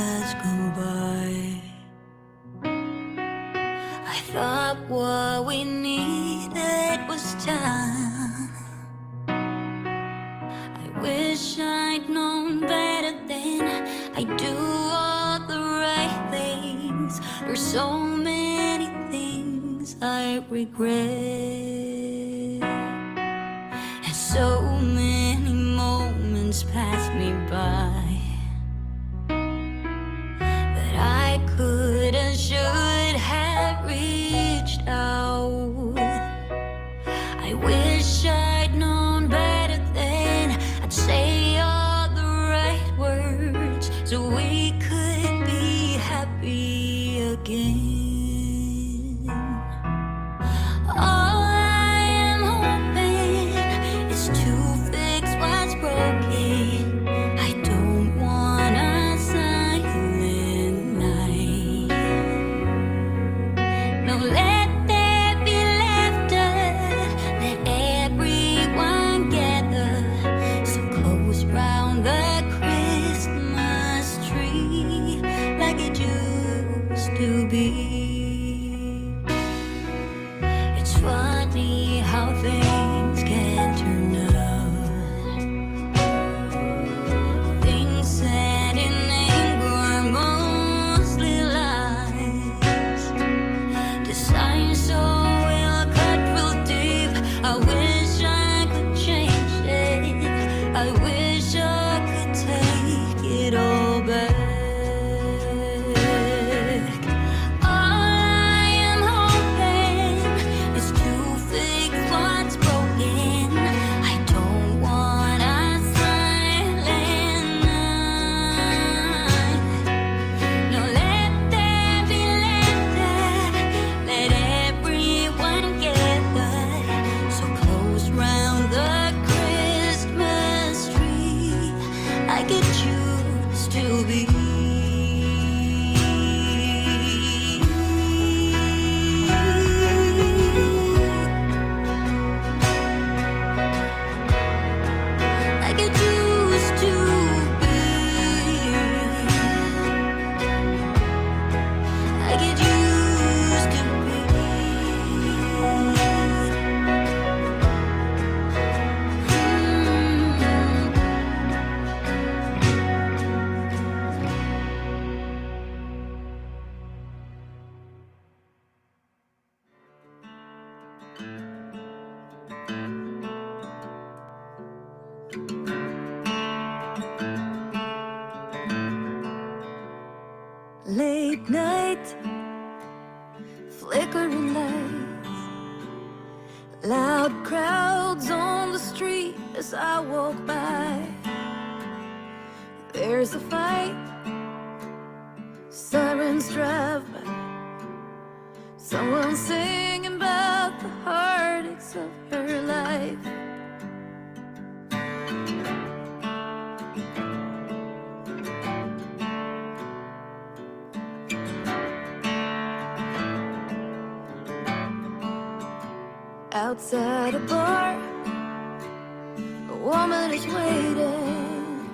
has gone by. I thought what we needed was time. I wish I'd known better then. I do all the right things. There's so many things I regret, and so many moments pass me by that I could and should have reached out. I wish I'd known better then. I'd say all the right words so we could be happy again. All I am hoping is to fix what's broken. I don't want a silent night. No, let there be laughter. Let everyone gather so close round the Christmas tree like it used to be. It's funny how things can turn out. Things said in anger are mostly lies. Designed so well, cut real deep. I wish I could change it. I wish I could take it all back. All I am hoping is to fix what's broken. I don't want a silent night. No, let there be laughter. Let everyone gather so close round the Christmas tree like it used to be. Like it used to be. Like it used to be. Late night, flickering lights, loud crowds on the street as I walk by. There's a fight, sirens drive by, someone singing about the heartaches of her life. Outside a bar, a woman is waiting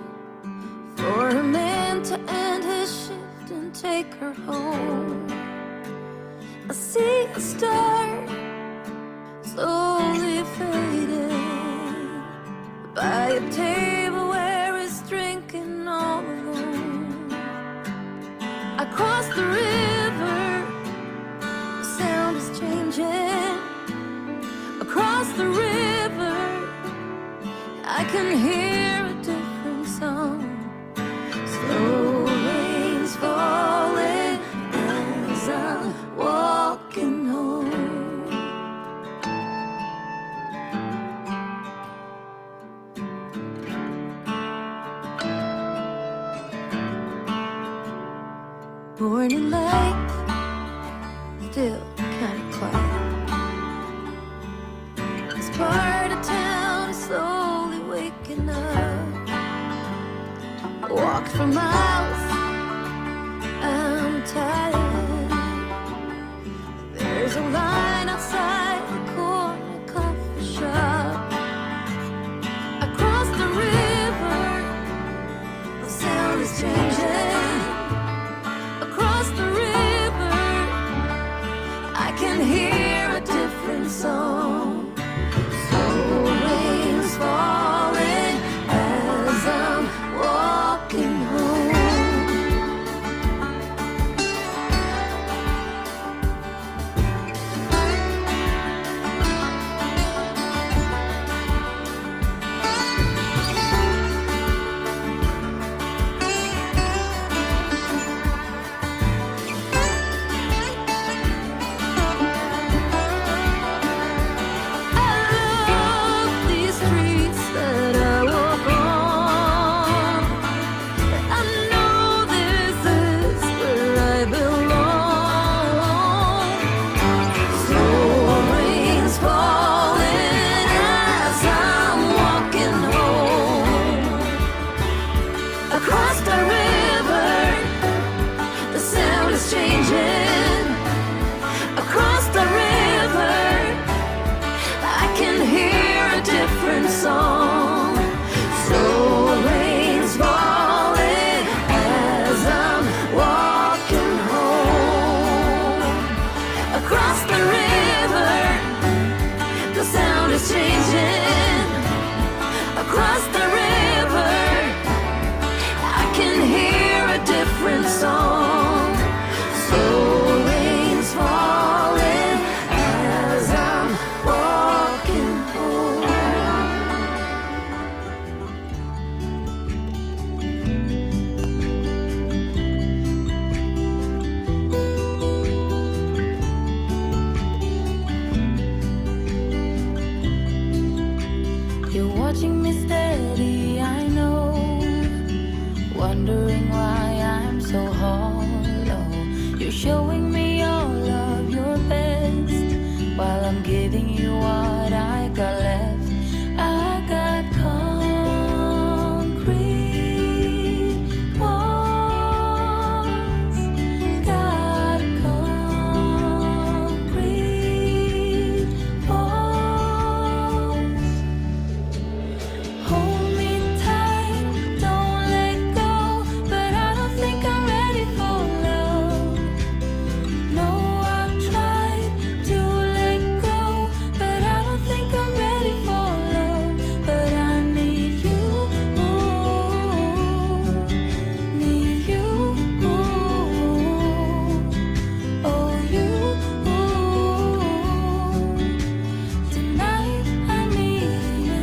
for her man to end his shift and take her home. I see a star slowly fading by a table where he's drinking all alone. I cross the river, the sound is changing. Across the river, I can hear a different song. Slow rains falling as I'm walking home. Morning light, still kind of quiet. Part of town is slowly waking up. I walked for miles, I'm tired. There's a line outside the corner coffee shop. Across the river, the sound is changing. follow. You're showing me all of your best while I'm giving you what I got left. I got concrete walls, got concrete walls. Hold me tight, don't let go, but I don't think I'm ready for love. No, I've tried to let go, but I don't think I'm ready for love. But I need you, need you, oh you. Tonight I need you.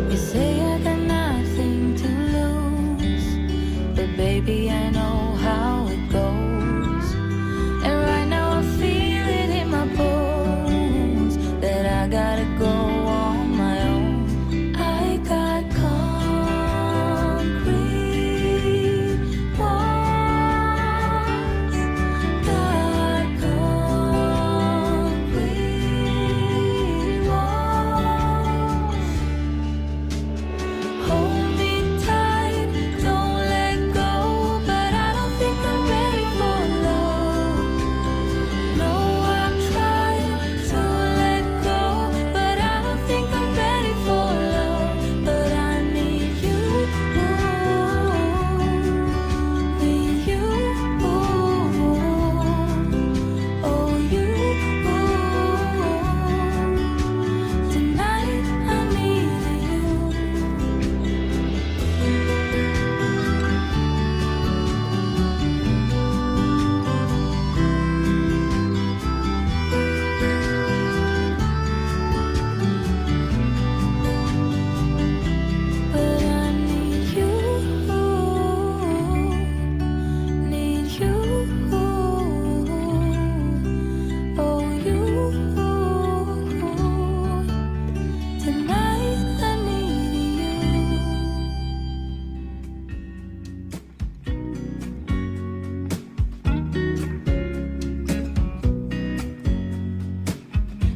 You say I got nothing to lose, but baby, I know how it goes. And right now I feel it in my bones that I gotta go on my own. I got concrete walls, got concrete walls. Hold me tight, don't let go, but I don't think I'm ready for love. No, I've tried to let go, but I don't think I'm ready for love. But I need you, need you, oh you. Tonight I need you. But I need you, need you, oh you. Tonight I need you.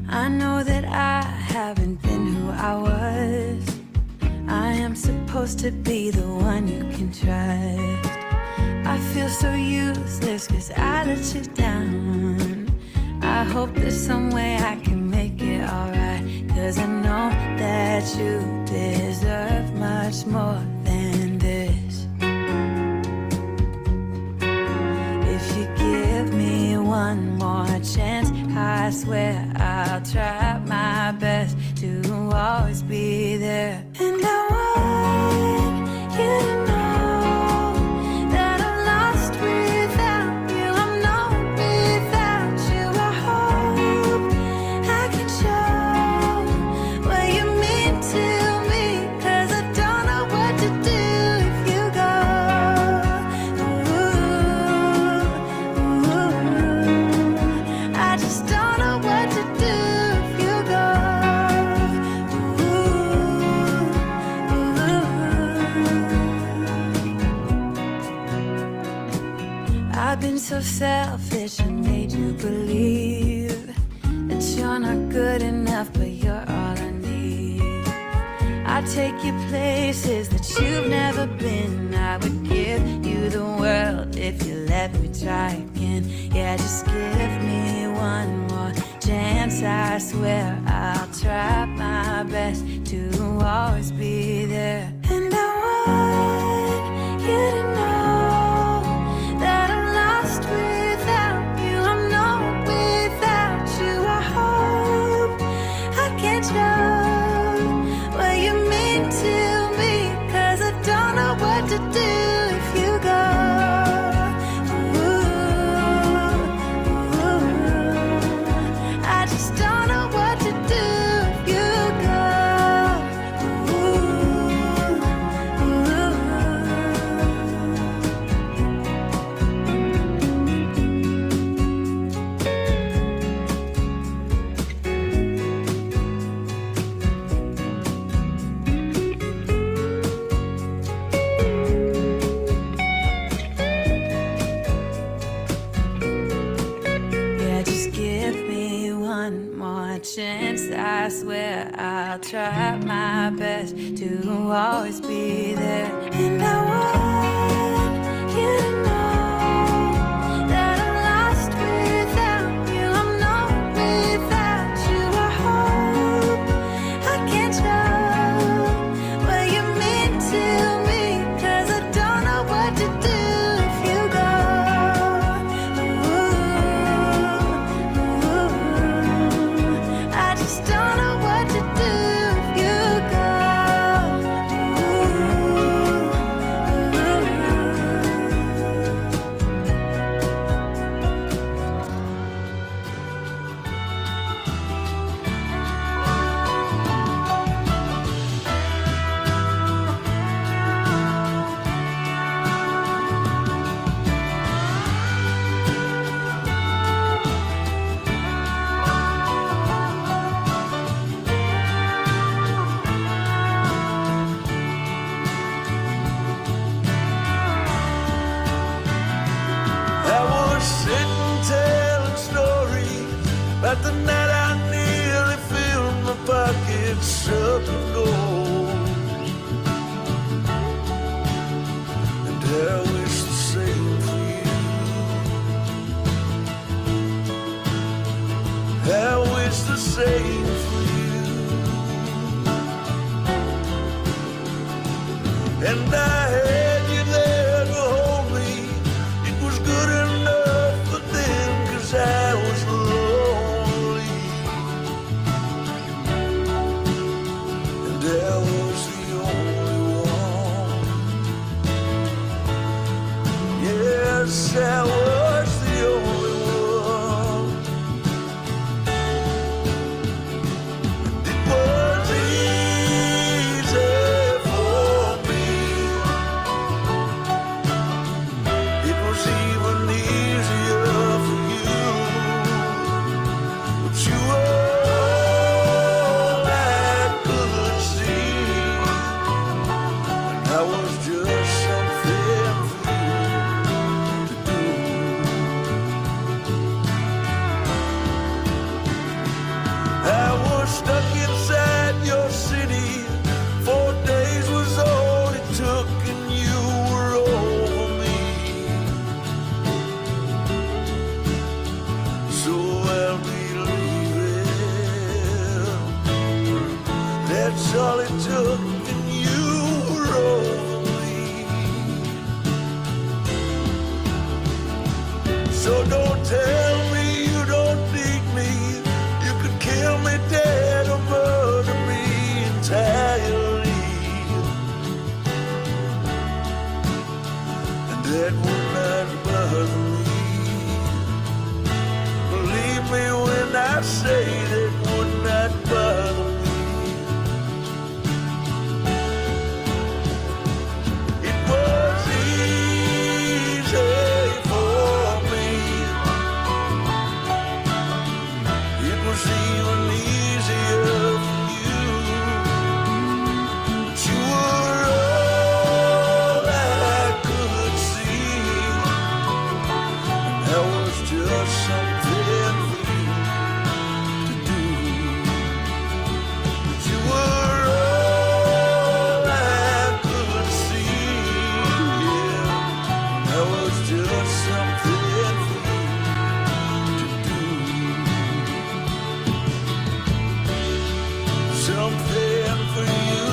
I know that I haven't been who I was. I am supposed to be the one you can trust. I feel so useless 'cause I let you down. I hope there's some way I can make it alright, 'cause I know that you deserve much more than this. If you give me one more chance, I swear I'll try my best to always be there. And I want you to know that I'm lost without you. I'm not without you. I hope I can show what you mean to me, 'cause I don't know what to do if you go. I just don't know what to do if you go. I've been so selfish and made you believe that you're not good enough, but you're all I need. I take you places that you've never been. I would give you the world if you let me try again. Yeah, just give me one more chance. I swear I'll try my best to always be there. And I want you to know that I'm lost without you. I'm not without you. I hope I can show what you mean to me, 'cause I don't know what to do if you go. I just don't know what to do if you go. I swear I'll try my best to always be there. And I want you to know that I'm lost without you. I'm not without you. I hope I can show what you mean to me, 'cause I don't know what to do if you go. I just don't know what to do if you go. I was sitting telling stories about the night I nearly filled my pockets up with gold. And I wish the same for you. I wish the same for you. And I had you there to hold me. It was good enough for them, 'cause I was lonely. And I was the only one. Yes, I was the only one. It was easy for me. It was even easier for you. But you were all I could see. And I was just something for you to do. I was stuck inside your city. 4 days was all it took, and you were over me. So I'll be leaving. That's all it took, and you were over me. So don't tell me you don't need me. You could kill me dead or murder me entirely. And that would not bother me. Believe me when I say that would not bother me. It was easy for me. It was even easier for you. But you were all I could see. And I was just something for you to do. But you were all I could see. Yeah. I was just something for you to do. Something for you.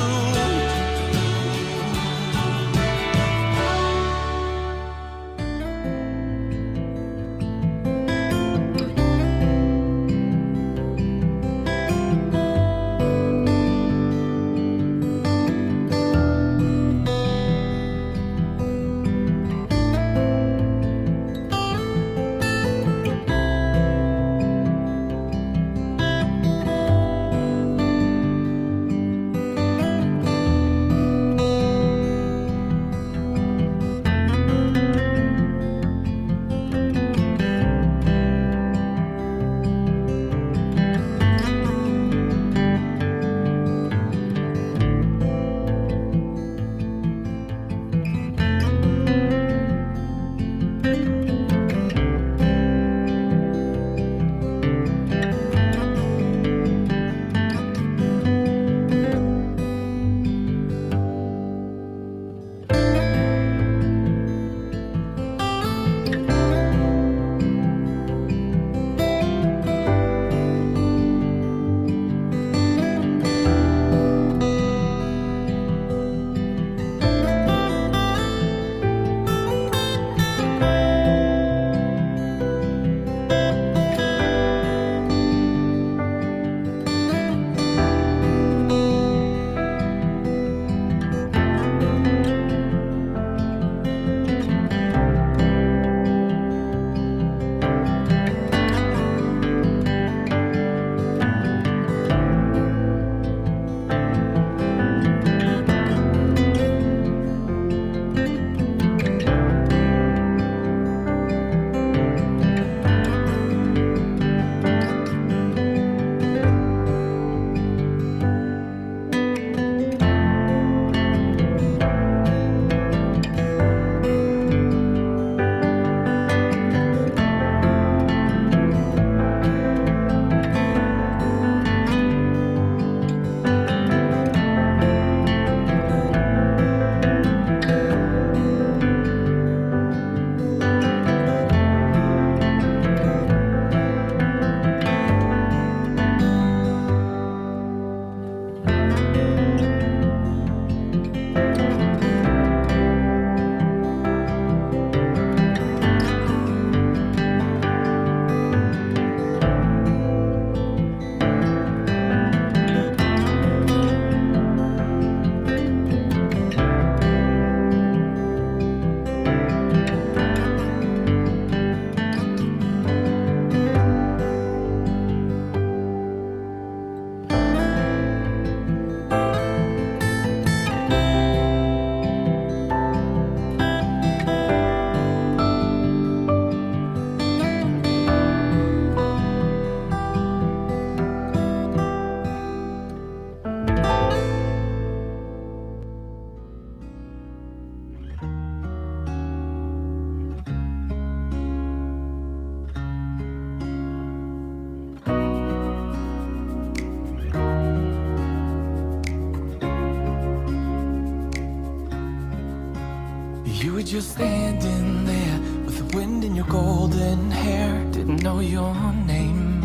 just standing there with the wind in your golden hair. Didn't know your name,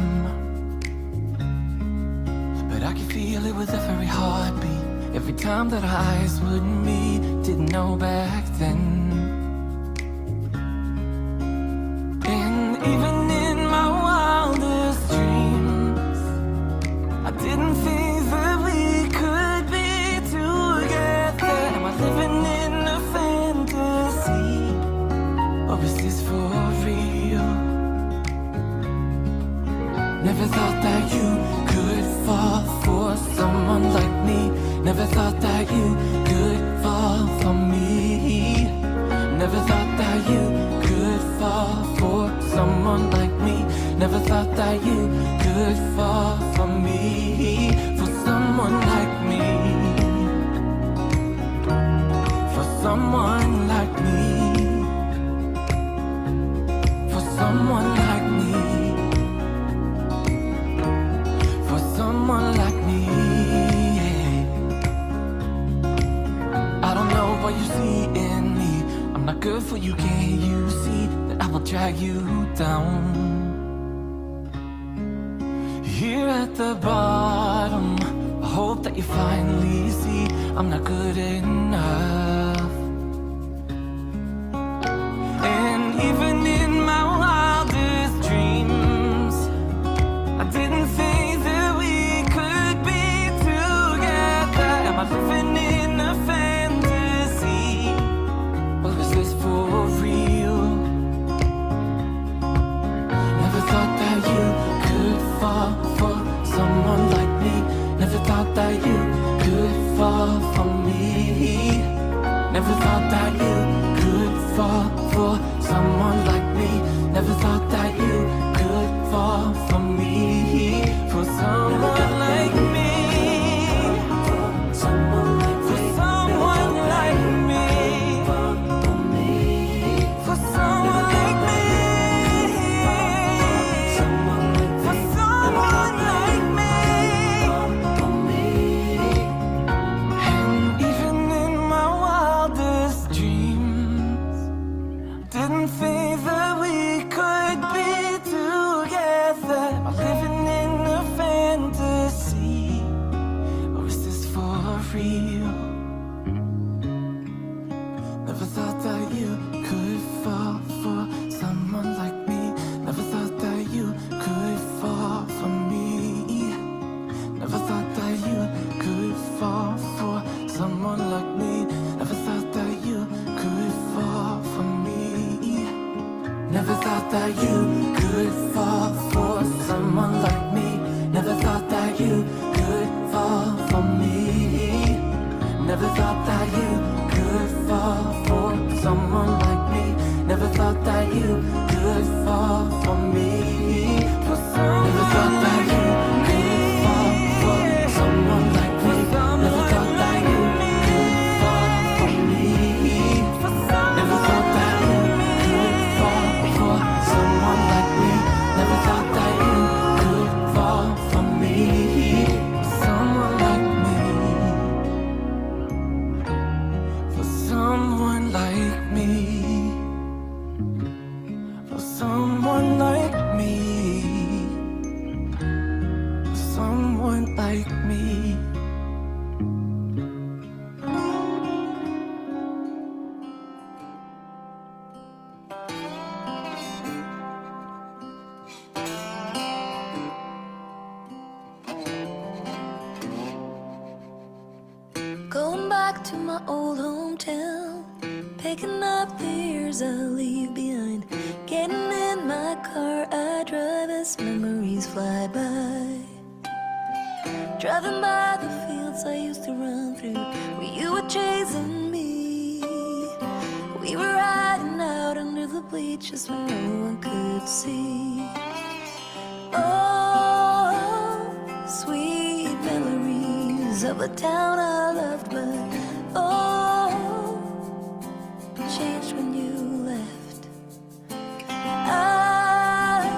but I could feel it with every heartbeat. Every time that our eyes would meet. Didn't know back then. And even in my wildest dreams, I didn't think that we could be together. Am I living in a fantasy, or is this for real? Never thought that you could fall for someone like me. Never thought that you could fall for me. Never thought that you could fall for someone like me. Never thought that you could fall for me. For someone like me. For someone like me. For someone like me. For someone like me. I don't know what you see in me. I'm not good for you, can't you see that I will drag you down? Here at the bottom, I hope that you finally see I'm not good enough. And even in my wildest dreams, I didn't think that we could be together. Am I living in a fantasy, or is this for real? Never thought that you could fall for someone like me. Never thought that you could fall for me. Never thought that you could fall for someone like me. Never thought that you could fall for me. For someone like me. Someone like me. For someone like me. For someone like me. For someone like me. And even in my wildest dreams, didn't think that we could be together. Am I living in a fantasy, or is this for real? Never thought that you could fall for someone like me. Never thought that you could fall for me. Never thought that you could fall for someone like me. Never thought that you could fall for me. Never thought that you could fall for someone like me. Never thought that you could fall for me. Never thought that you could fall for someone like me. Never thought that you could fall for me. For someone. Never thought that you could fall for someone like me. Never thought that you could fall for me. Never thought that you could fall for someone like me. Never thought that you could fall for me. Someone like me. For someone like me. For someone like me. For someone like me. Going back to my old hometown, picking up the years I leave behind. Getting in my car, I drive as memories fly by. Driving by the fields I used to run through, where you were chasing me. We were riding out under the bleachers when no one could see. Oh, sweet memories of a town I loved, but oh, changed when you left. I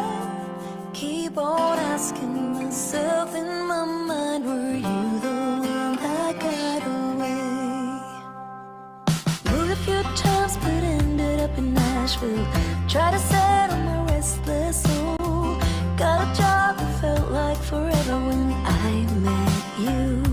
keep on asking myself in my mind, were you the one that got away? Moved a few times, but in try to settle my restless soul. Got a job that felt like forever when I met you.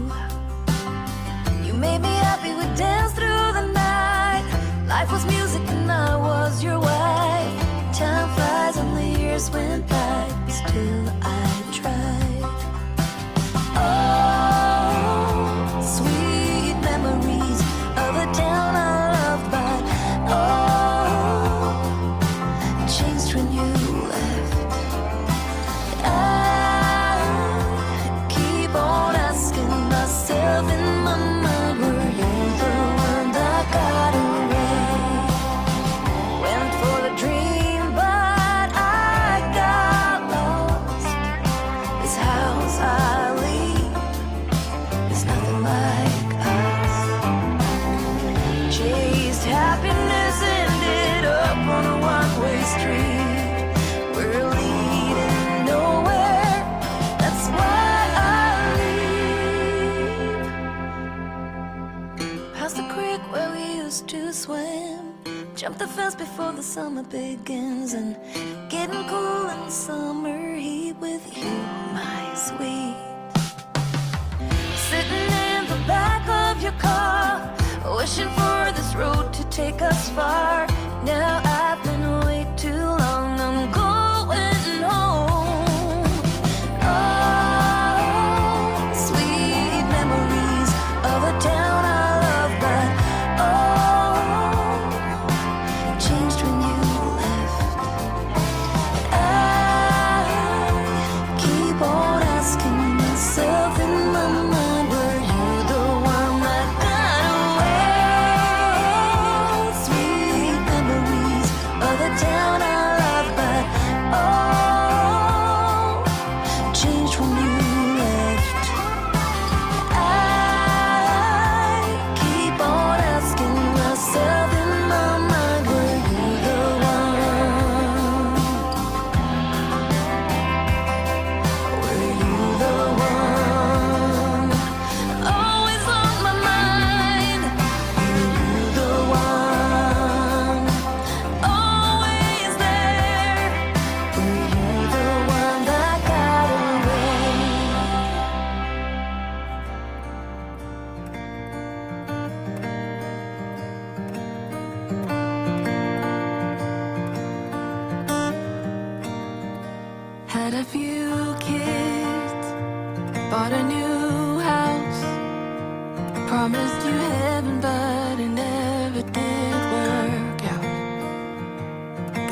You made me happy, we danced through the night. Life was music and I was your wife. Time flies and the years went by, still I tried. Oh, sweet memories of a town I loved, but oh, changed when you left. I keep on asking myself in my mind, were you the one that got away? Went for the dream, but I got lost. This house I leave is nothing like us. Chased happiness, ended up on a one-way street. We're leading nowhere, that's why I leave. Past the creek where we used to swim, jump the fence before the summer begins, and getting cool in the summer heat with you, my sweet. Sitting in the back of your car, wishing for this road to take us far. Now I've been way too long, I'm going home. Oh, sweet memories of a town I love, but oh, changed when you left. I keep on asking myself in my mind, were you the one that got away? Sweet memories of the town I love, but oh, changed when you left. I keep on asking myself in my mind, were you the one? Were you the one? Always on my mind. Were you the one? Always there. Were you the one that got away? Had a few kids, bought a new house, promised you heaven, but it never did work out.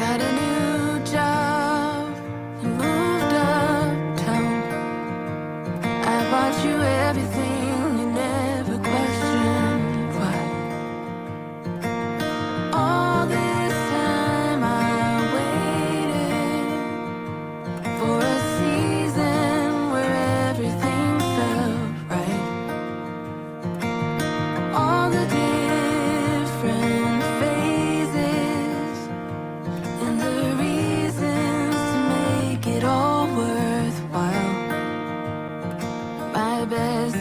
Got a new job and moved uptown. I bought you everything, you never questioned why. All this time I waited for a season where everything felt right. All the different phases and the reasons to make it all worthwhile. My best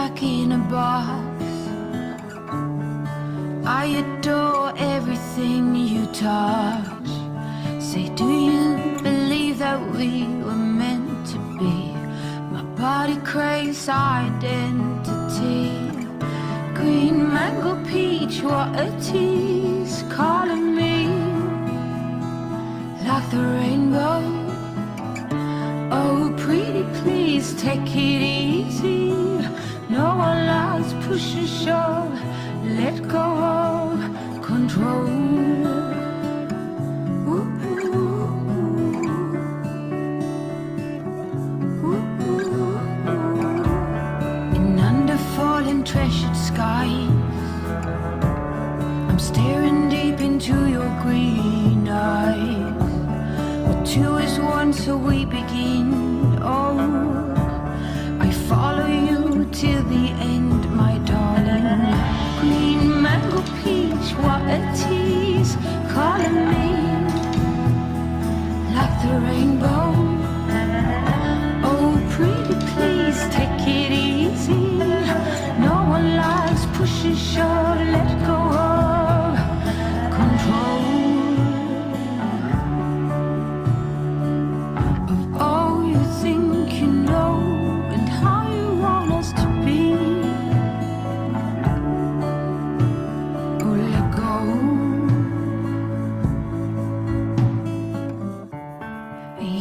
like in a box. I adore everything you touch. Say, do you believe that we were meant to be? My body craves identity. Green mango peach, what a tease. Calling me like the rainbow. Oh, pretty please, take it easy. No one likes push and shove. Let go of control. Ooh, ooh, ooh, ooh. In under fallen treasured skies, I'm staring deep into your green eyes. Well, two is one, so we begin. Oh, I follow you till the end, my darling. Green mango peach, what a tease. Calling me like the rainbow. Oh, pretty please, take it easy. No one likes push and shove. Let go of control. Of all you think you know and how you want us to be.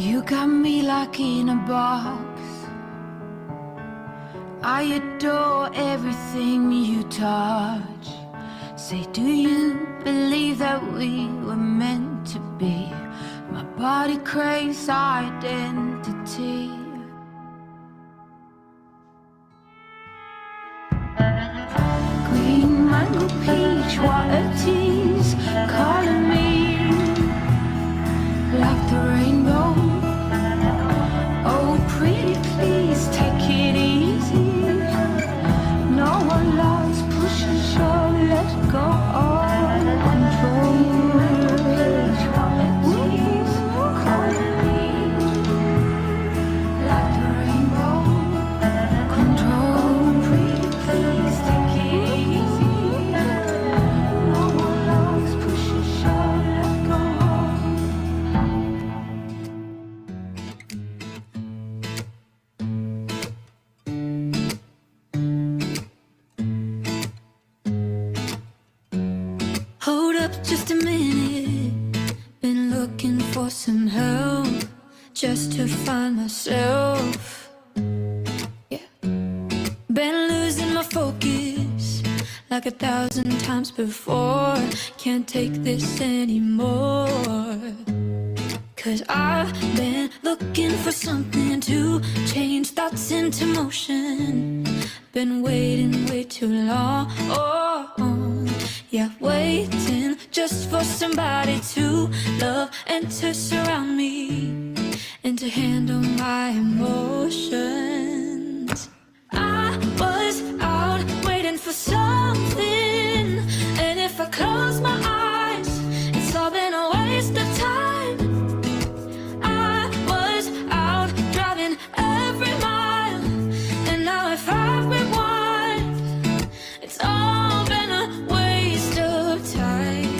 You got me like in a box. I adore everything you touch. Say, do you believe that we were meant to be? My body craves identity. Green mango peach, what a tease. Calling me like the rainbow. Oh, pretty please, take it easy. No one loves push and shove. Let go of control. Calling me like the rainbow. Control, pretty please, take it easy. No one loves push and shove. Let go of. Hold up just a minute. Been looking for some help just to find myself. Yeah. Been losing my focus like 1,000 times before. Can't take this anymore. 'Cause I've been looking for something to change thoughts into motion. Been waiting way too long. Yeah, waiting just for somebody to love and to surround me and to handle my emotions. I was out waiting for something, and if I close my eyes, it's all been a waste of time. I was out driving every mile, and now if I rewind, it's all been a waste of time.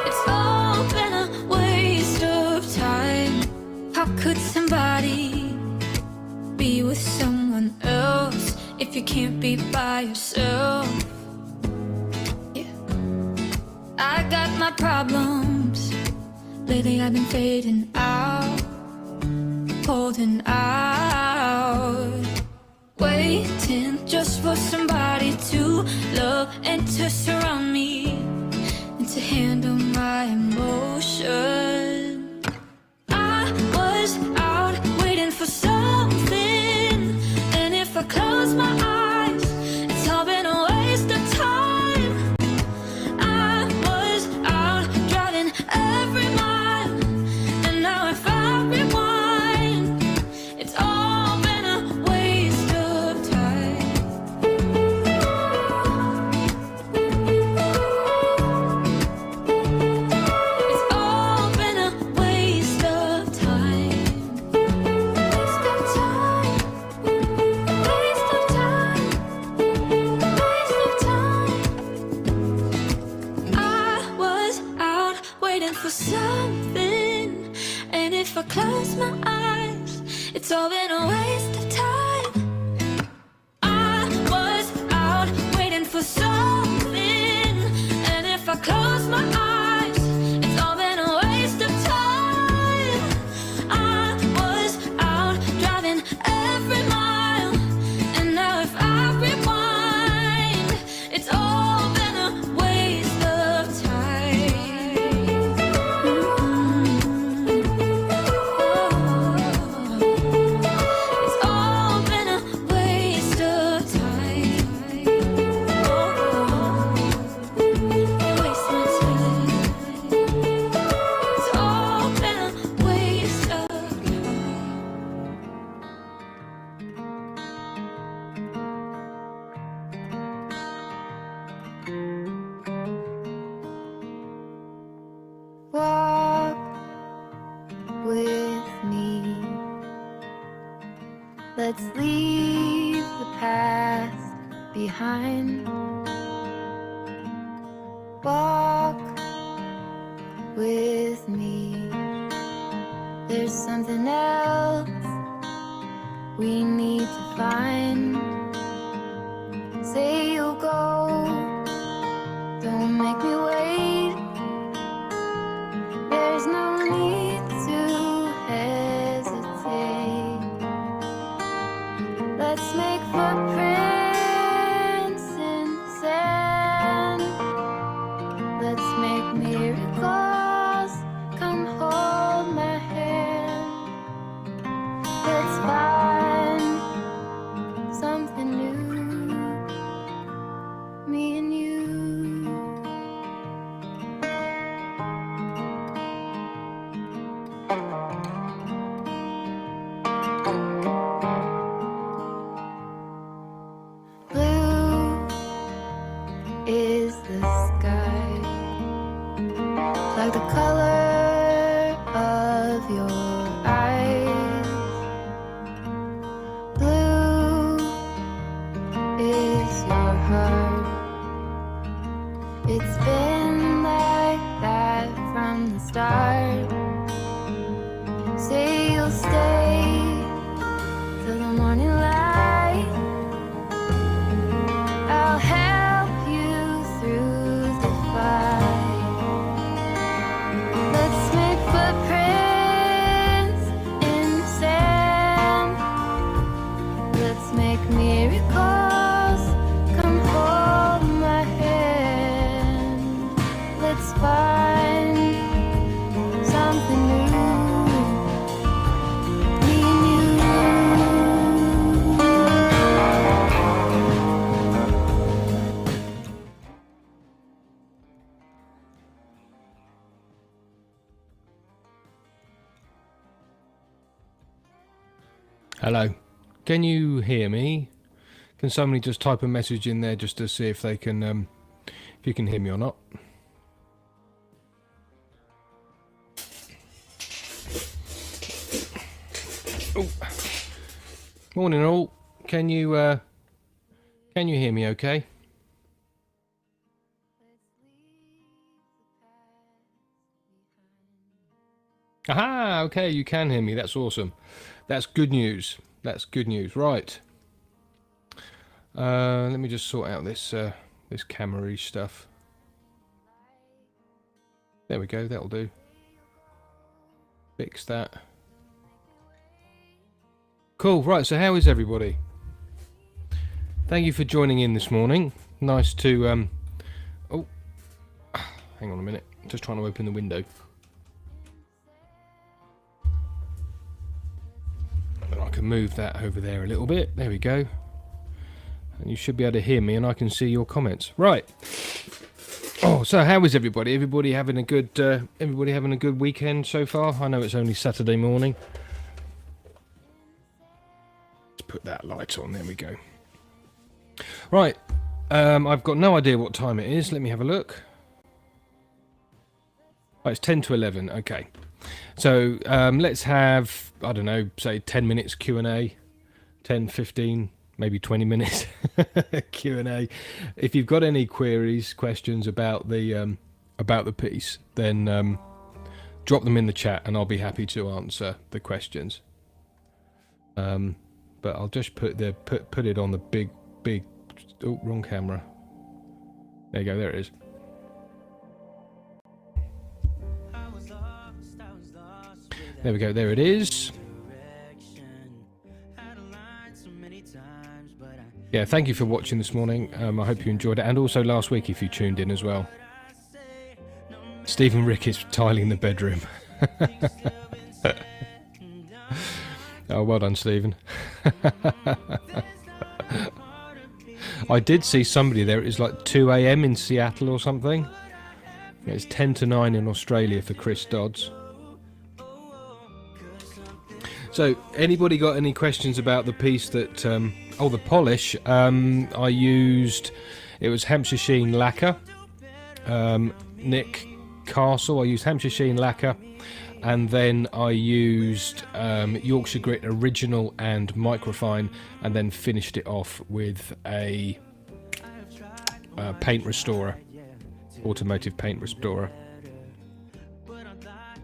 It's all been a waste of time. How could somebody be with someone else if you can't be by yourself? Yeah. I got my problems. Lately I've been fading out, holding out, waiting just for somebody to love and to surround me and to handle my emotions. I was out waiting for something, and if I close my eyes, it's all been a waste of time. I was out driving every mile, and now if I rewind, it's all been a waste of time. It's all been a waste of time. I was out waiting for something, and if I close my eyes, it's all been a waste of time. I was out driving every mile, and now if I rewind, it's all been a waste of time. It's all been a waste of time. Waste my time. It's all been a waste of Walk with me. Let's leave the past behind. Walk with me. There's something else we need to find. Say you'll go, don't make me wait. There's no need to hesitate. Let's make footprints in sand. Let's make miracles. Come hold my hand. Let's find something new. Me and you. Blue is the sky, like the color of your eyes. Blue is your heart. It's been like that from the start. Say you'll stay till the morning light. I'll help you through the fight. Let's make footprints in the sand. Let's make miracles. Come hold my hand. Let's find something new. Me and you. Hello. Can you hear me? Can somebody just type a message in there just to see if they can, if you can hear me or not? Oh. Morning all. Can you hear me okay? Aha, okay, you can hear me. That's awesome. That's good news. That's good news. Right. Let me just sort out this this camera-y stuff. There we go. That'll do. Fix that. Cool. Right. So how is everybody? Thank you for joining in this morning. Nice to oh, hang on a minute. Just trying to open the window. And I can move that over there a little bit. There we go. And you should be able to hear me, and I can see your comments. Right. Oh, so how is everybody? Everybody having a good weekend so far? I know it's only Saturday morning. Let's put that light on. There we go. Right. I've got no idea what time it is. Let me have a look. Oh, it's 10 to 11. Okay. So let's have, I don't know, say 10 minutes Q&A. 10, 15, maybe 20 minutes Q&A. If you've got any queries, questions about the piece, then drop them in the chat and I'll be happy to answer the questions. But I'll just put it on the big. Oh, wrong camera. There you go. There it is. There we go. There it is. Yeah, thank you for watching this morning. I hope you enjoyed it, and also last week if you tuned in as well. Stephen Rick is tiling the bedroom. Oh, well done, Stephen. I did see somebody there. It was like 2 a.m. in Seattle or something. It's 10 to 9 in Australia for Chris Dodds. So, anybody got any questions about the piece that... oh, the polish. I used... It was Hampshire Sheen Lacquer. Nick Castle. I used Hampshire Sheen Lacquer. And then I used Yorkshire Grit Original and Microfine, and then finished it off with a paint restorer, automotive paint restorer.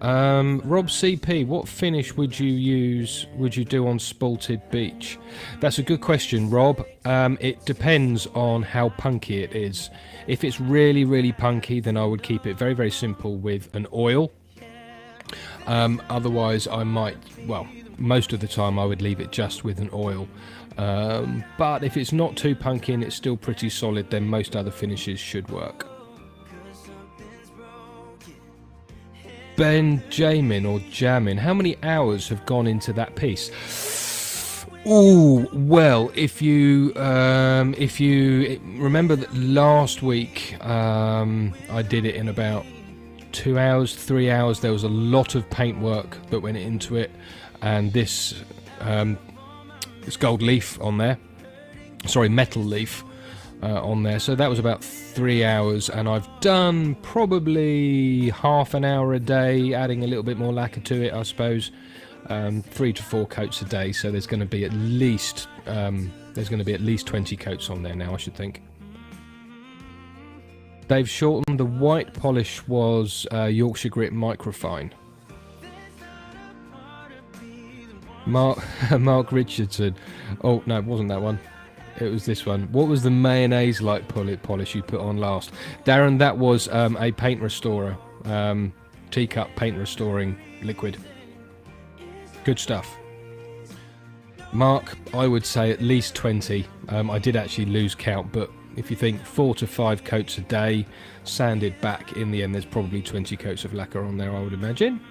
Rob CP, what finish would you use? Would you do on Spalted Beach? That's a good question, Rob. It depends on how punky it is. If it's really, really punky, then I would keep it very, very simple with an oil. Otherwise I might, well, most of the time I would leave it just with an oil, but if it's not too punky and it's still pretty solid, then most other finishes should work. Benjamin or Jamin, how many hours have gone into that piece? Oh, well, if you remember that last week I did it in about 2 hours, 3 hours. There was a lot of paint work that went into it, and this gold leaf on there, sorry, metal leaf on there, so that was about 3 hours, and I've done probably half an hour a day, adding a little bit more lacquer to it, I suppose. 3 to 4 coats a day, so there's going to be at least 20 coats on there now, I should think. Dave Shorten, the white polish was Yorkshire Grit Microfine. Mark Richardson. Oh, no, it wasn't that one. It was this one. What was the mayonnaise-like polish you put on last? Darren, that was a paint restorer. Teacup paint restoring liquid. Good stuff. Mark, I would say at least 20. I did actually lose count, but if you think 4 to 5 coats a day, sanded back, in the end there's probably 20 coats of lacquer on there, I would imagine.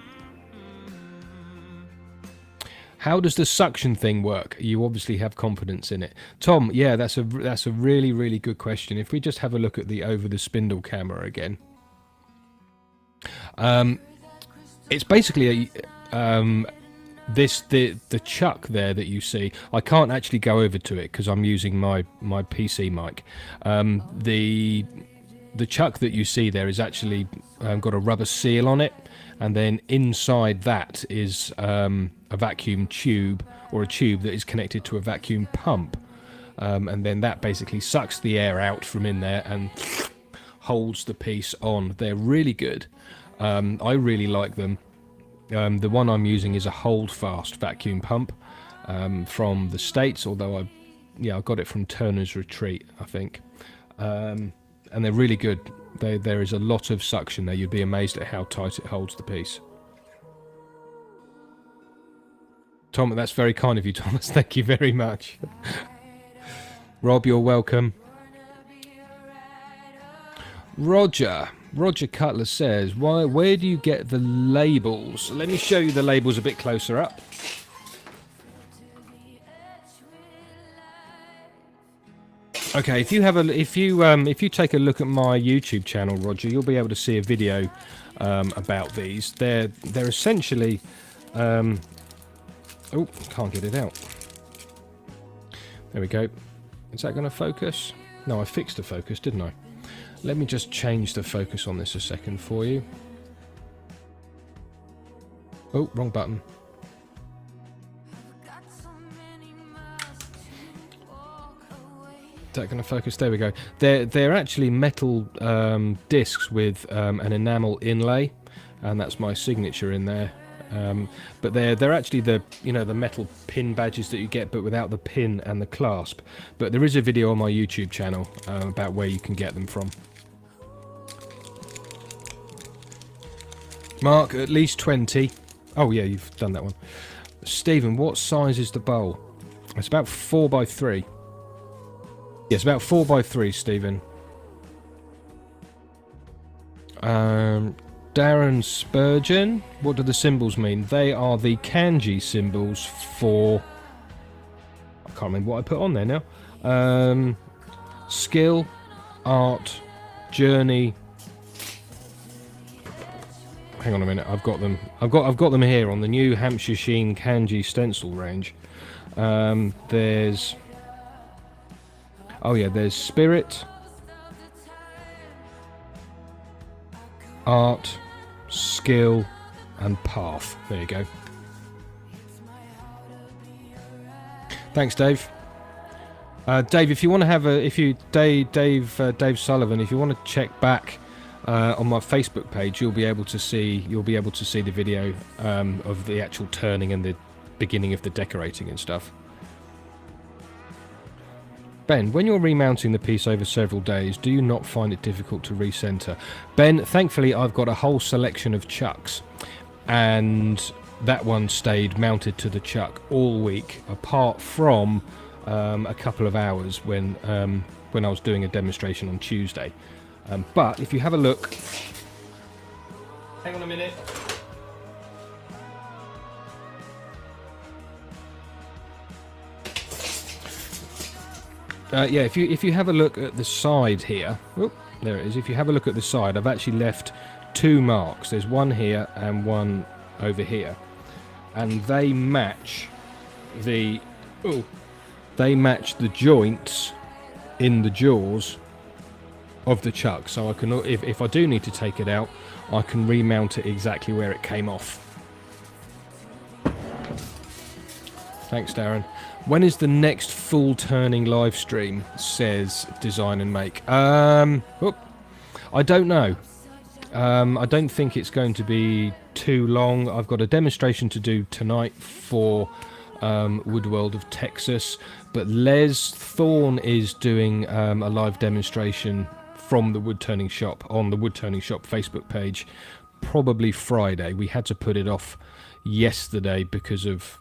How does the suction thing work? You obviously have confidence in it. Tom, yeah, that's a really, really good question. If we just have a look at the over the spindle camera again. It's basically the chuck there that you see. I can't actually go over to it because I'm using my PC mic. The chuck that you see there is actually got a rubber seal on it, and then inside that is a vacuum tube, or a tube that is connected to a vacuum pump, and then that basically sucks the air out from in there and holds the piece on. They're really good. I really like them. The one I'm using is a Holdfast vacuum pump from the States, although I got it from Turner's Retreat, I think. And they're really good. There is a lot of suction there. You'd be amazed at how tight it holds the piece. Tom, that's very kind of you, Thomas. Thank you very much. Rob, you're welcome. Roger Cutler says, where do you get the labels? Let me show you the labels a bit closer up. Okay, if you take a look at my YouTube channel, Roger, you'll be able to see a video about these. They're essentially oh, can't get it out. There we go. Is that going to focus? No, I fixed the focus, didn't I? Let me just change the focus on this a second for you. Oh, wrong button. Is that going to focus? There we go. They're actually metal discs with an enamel inlay, and that's my signature in there. But they're actually the the metal pin badges that you get, but without the pin and the clasp. But there is a video on my YouTube channel about where you can get them from. Mark, at least 20. Oh yeah, you've done that one. Stephen, what size is the bowl? It's about 4x3. Yeah, it's about 4x3, Stephen. Darren Spurgeon, what do the symbols mean? They are the kanji symbols for... I can't remember what I put on there now. Skill, art, journey. Hang on a minute, I've got them. I've got them here on the new Hampshire Sheen kanji stencil range. There's... Oh yeah, there's spirit, art, skill, and path. There you go. Thanks, Dave. Dave, if you want to have a, Dave Sullivan, if you want to check back on my Facebook page, you'll be able to see the video of the actual turning and the beginning of the decorating and stuff. Ben, when you're remounting the piece over several days, do you not find it difficult to recenter? Ben, thankfully I've got a whole selection of chucks, and that one stayed mounted to the chuck all week, apart from a couple of hours when I was doing a demonstration on Tuesday. But if you have a look... Hang on a minute. Yeah, if you have a look at the side here, oh, there it is. If you have a look at the side, I've actually left two marks. There's one here and one over here, and they match the joints in the jaws of the chuck. So I can, if I do need to take it out, I can remount it exactly where it came off. Thanks, Darren. When is the next full turning live stream? Says Design and Make. I don't know. I don't think it's going to be too long. I've got a demonstration to do tonight for Woodworld of Texas, but Les Thorne is doing a live demonstration from the Wood Turning Shop on the Wood Turning Shop Facebook page, probably Friday. We had to put it off yesterday because of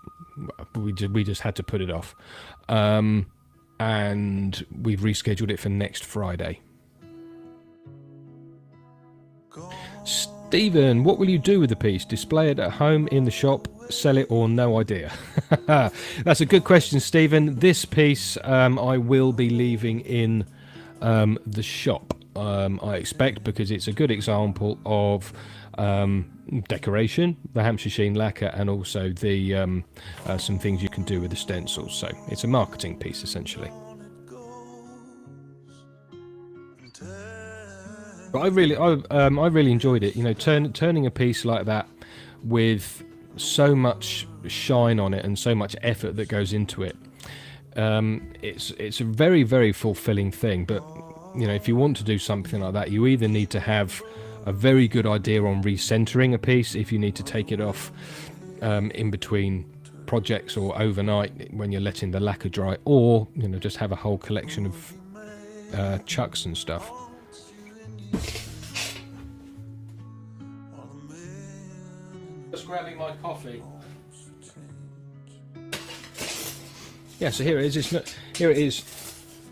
we just had to put it off, and we've rescheduled it for next Friday. Stephen, what will you do with the piece? Display it at home, in the shop, sell it, or no idea? That's a good question, Stephen. This piece I will be leaving in the shop, I expect, because it's a good example of decoration, the Hampshire Sheen lacquer, and also the some things you can do with the stencils. So it's a marketing piece essentially. But I really enjoyed it. You know, turning a piece like that with so much shine on it and so much effort that goes into it. It's a very, very fulfilling thing. But you know, if you want to do something like that, you either need to have a very good idea on recentering a piece if you need to take it off in between projects or overnight when you're letting the lacquer dry, or you know, just have a whole collection of chucks and stuff. Just grabbing my coffee. Yeah, so here it is. Here it is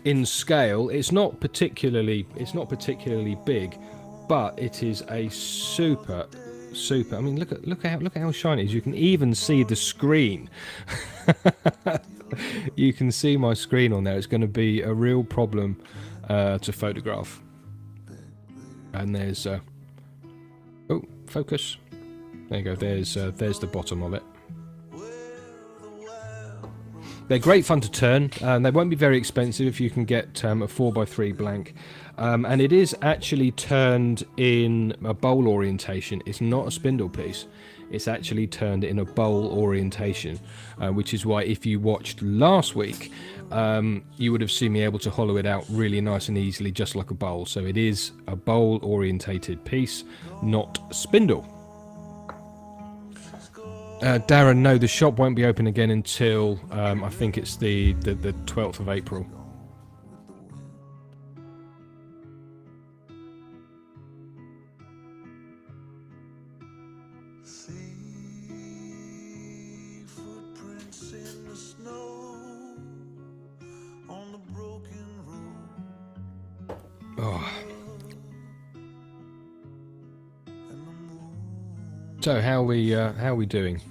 in scale. It's not particularly big, but it is a super. I mean, look at how shiny it is. You can even see the screen. You can see my screen on there. It's going to be a real problem to photograph. And there's oh, focus. There you go. There's the bottom of it. They're great fun to turn, and they won't be very expensive if you can get a 4x3 blank. And it is actually turned in a bowl orientation. It's not a spindle piece. It's actually turned in a bowl orientation, which is why if you watched last week, you would have seen me able to hollow it out really nice and easily, just like a bowl. So it is a bowl orientated piece, not spindle. Darren, no, the shop won't be open again until I think it's the 12th of April. See footprints in the snow on the broken road. Oh. And the moon So how are we doing?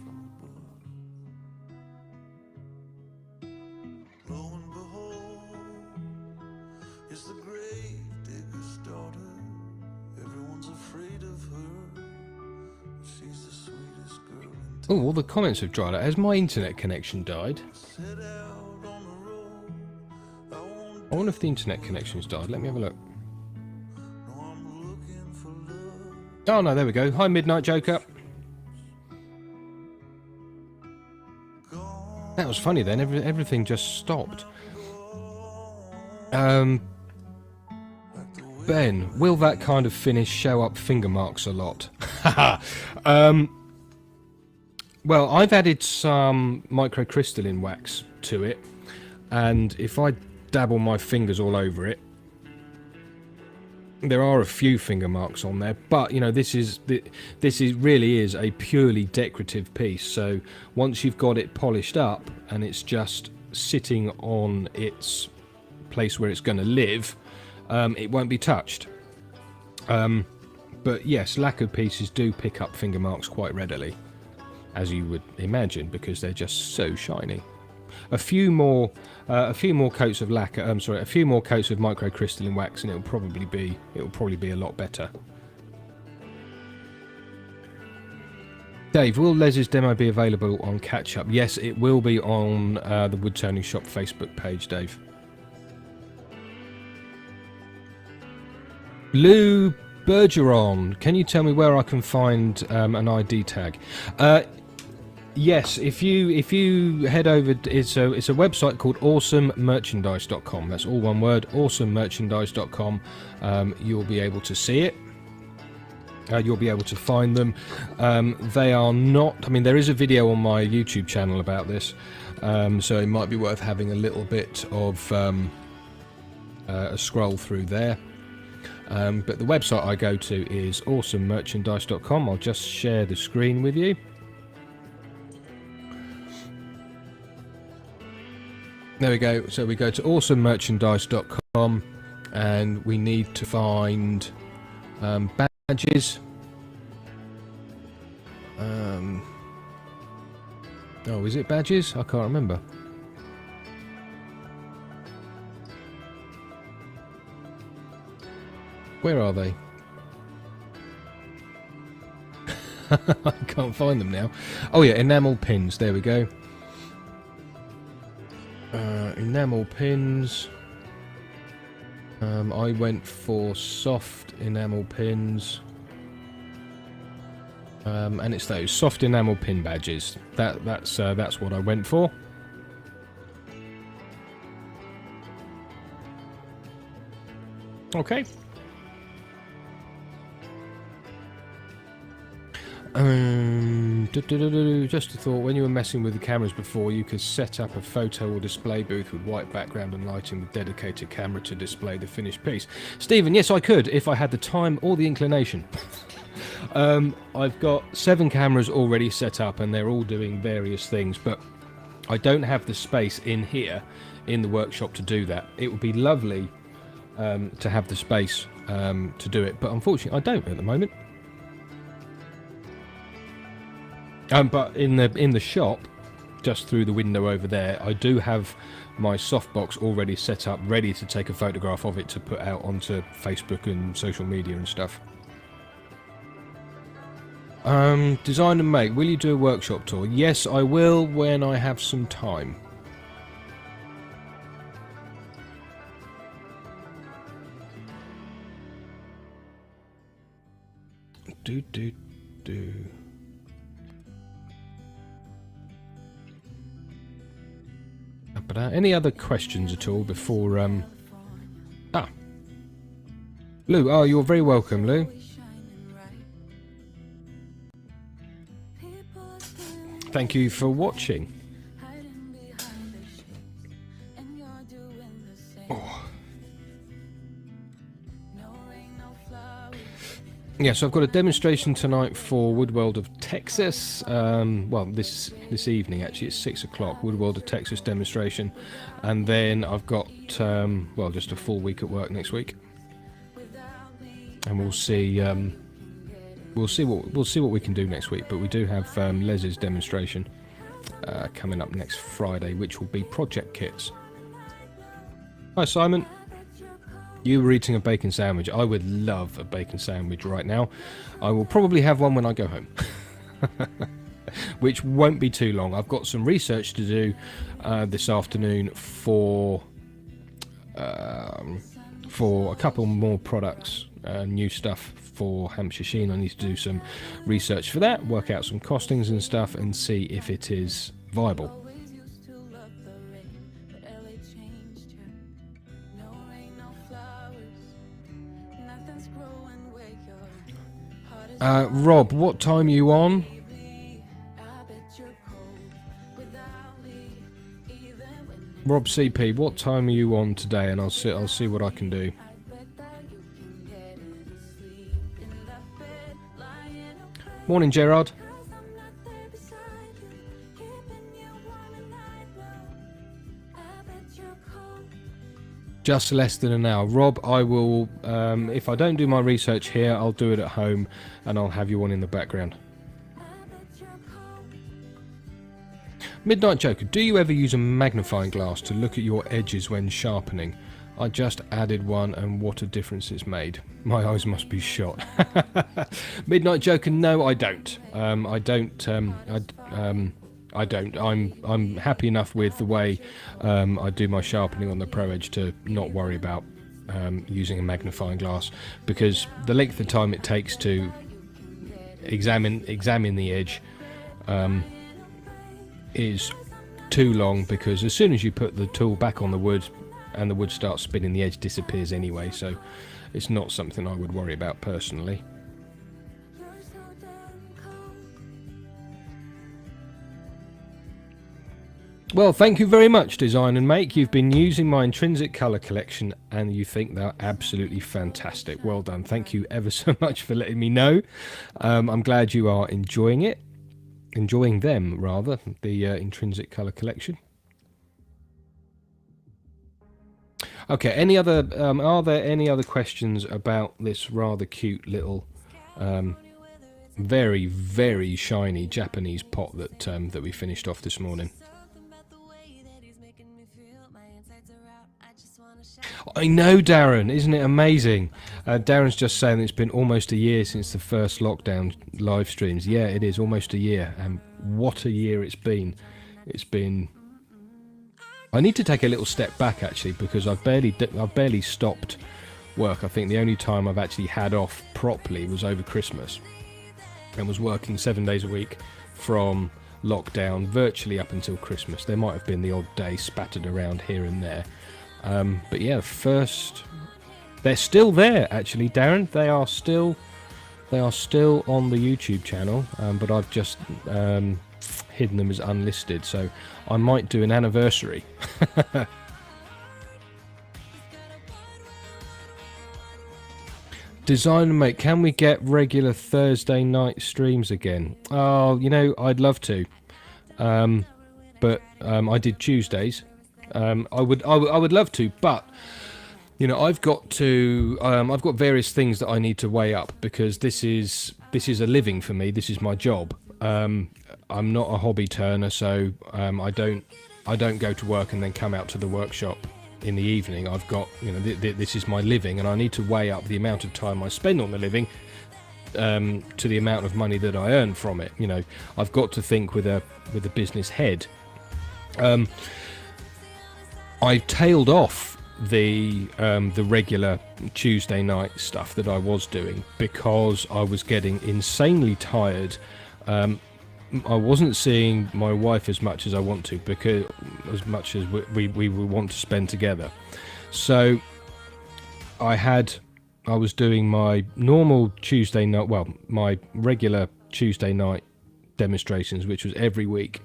lo and behold is the grave digger's daughter. Everyone's afraid of her. She's the sweetest girl in town. Oh, all the comments have dried out. Has my internet connection died? Set out on the road. I won't I wonder if the internet connection's died. Let me have a look. know I'm looking for love. Oh no, there we go. Hi, Midnight Joker. That was funny then. Everything just stopped. Ben, will that kind of finish show up finger marks a lot? Well, I've added some microcrystalline wax to it, and if I dabble my fingers all over it, there are a few finger marks on there, but you know, this is really is a purely decorative piece. So once you've got it polished up and it's just sitting on its place where it's going to live, it won't be touched. But yes, lacquered pieces do pick up finger marks quite readily, as you would imagine, because they're just so shiny. A few more coats of lacquer. A few more coats of microcrystalline wax, and it'll probably be a lot better. Dave, will Les's demo be available on Catch Up? Yes, it will be on the Woodturning Shop Facebook page, Dave. Lou Bergeron, can you tell me where I can find an ID tag? Yes, if you head over, it's a website called awesomemerchandise.com. That's all one word, awesomemerchandise.com. You'll be able to see it. You'll be able to find them. They are not, I mean, there is a video on my YouTube channel about this, so it might be worth having a little bit of a scroll through there. But the website I go to is awesomemerchandise.com. I'll just share the screen with you. There we go. So we go to awesomemerchandise.com and we need to find badges. Oh, is it badges? I can't remember. Where are they? I can't find them now. Oh yeah, enamel pins. There we go. Enamel pins. I went for soft enamel pins. And it's those soft enamel pin badges. That's what I went for. Okay. Just a thought, when you were messing with the cameras before, you could set up a photo or display booth with white background and lighting with dedicated camera to display the finished piece. Stephen, yes I could, if I had the time or the inclination. I've got 7 cameras already set up and they're all doing various things, but I don't have the space in here in the workshop to do that. It would be lovely to have the space to do it, but unfortunately I don't at the moment. But in the shop, just through the window over there, I do have my softbox already set up, ready to take a photograph of it to put out onto Facebook and social media and stuff. Design and make. Will you do a workshop tour? Yes, I will when I have some time. Do. Any other questions at all before Lou, oh, you're very welcome, Lou. Thank you for watching. Yeah, so I've got a demonstration tonight for Woodworld of Texas. Well, this evening actually, it's 6 o'clock. Woodworld of Texas demonstration, and then I've got well, just a full week at work next week, and we'll see. We'll see what we can do next week. But we do have Les's demonstration coming up next Friday, which will be project kits. Hi, Simon. You were eating a bacon sandwich. I would love a bacon sandwich right now. I will probably have one when I go home, which won't be too long. I've got some research to do this afternoon for a couple more products, new stuff for Hampshire Sheen. I need to do some research for that, work out some costings and stuff, and see if it is viable. Rob, what time are you on? Rob CP, what time are you on today? And I'll see what I can do. Morning, Gerard. Just less than an hour. Rob, I will, if I don't do my research here, I'll do it at home and I'll have you on in the background. Midnight Joker, do you ever use a magnifying glass to look at your edges when sharpening? I just added one and what a difference it's made. My eyes must be shot. Midnight Joker, no, I don't. I don't. I'm happy enough with the way I do my sharpening on the Pro Edge to not worry about using a magnifying glass, because the length of time it takes to examine the edge is too long, because as soon as you put the tool back on the wood and the wood starts spinning, the edge disappears anyway, so it's not something I would worry about personally. Well, thank you very much, Design and Make. You've been using my intrinsic colour collection and you think they're absolutely fantastic. Well done. Thank you ever so much for letting me know. I'm glad you are enjoying it. Enjoying them, rather, the intrinsic colour collection. Okay, any other? Are there any other questions about this rather cute little, very, very shiny Japanese pot that we finished off this morning? I know, Darren, isn't it amazing? Darren's just saying it's been almost a year since the first lockdown live streams. Yeah, it is almost a year, and what a year it's been. It's been... I need to take a little step back, actually, because I've barely stopped work. I think the only time I've actually had off properly was over Christmas, and was working 7 days a week from lockdown virtually up until Christmas. There might have been the odd day spattered around here and there. But yeah, they're still there, actually, Darren. They are still on the YouTube channel, but I've just hidden them as unlisted, so I might do an anniversary. Design and Make, can we get regular Thursday night streams again? Oh, you know, I'd love to, but I did Tuesdays. I would love to, but you know, I've got various things that I need to weigh up, because this is a living for me. This is my job. I'm not a hobby turner, so I don't go to work and then come out to the workshop in the evening. I've got, you know, this is my living, and I need to weigh up the amount of time I spend on the living to the amount of money that I earn from it. You know, I've got to think with a business head. I tailed off the regular Tuesday night stuff that I was doing because I was getting insanely tired. I wasn't seeing my wife as much as I want to, because as much as we want to spend together. So I was doing my normal Tuesday night, well, my regular Tuesday night demonstrations, which was every week.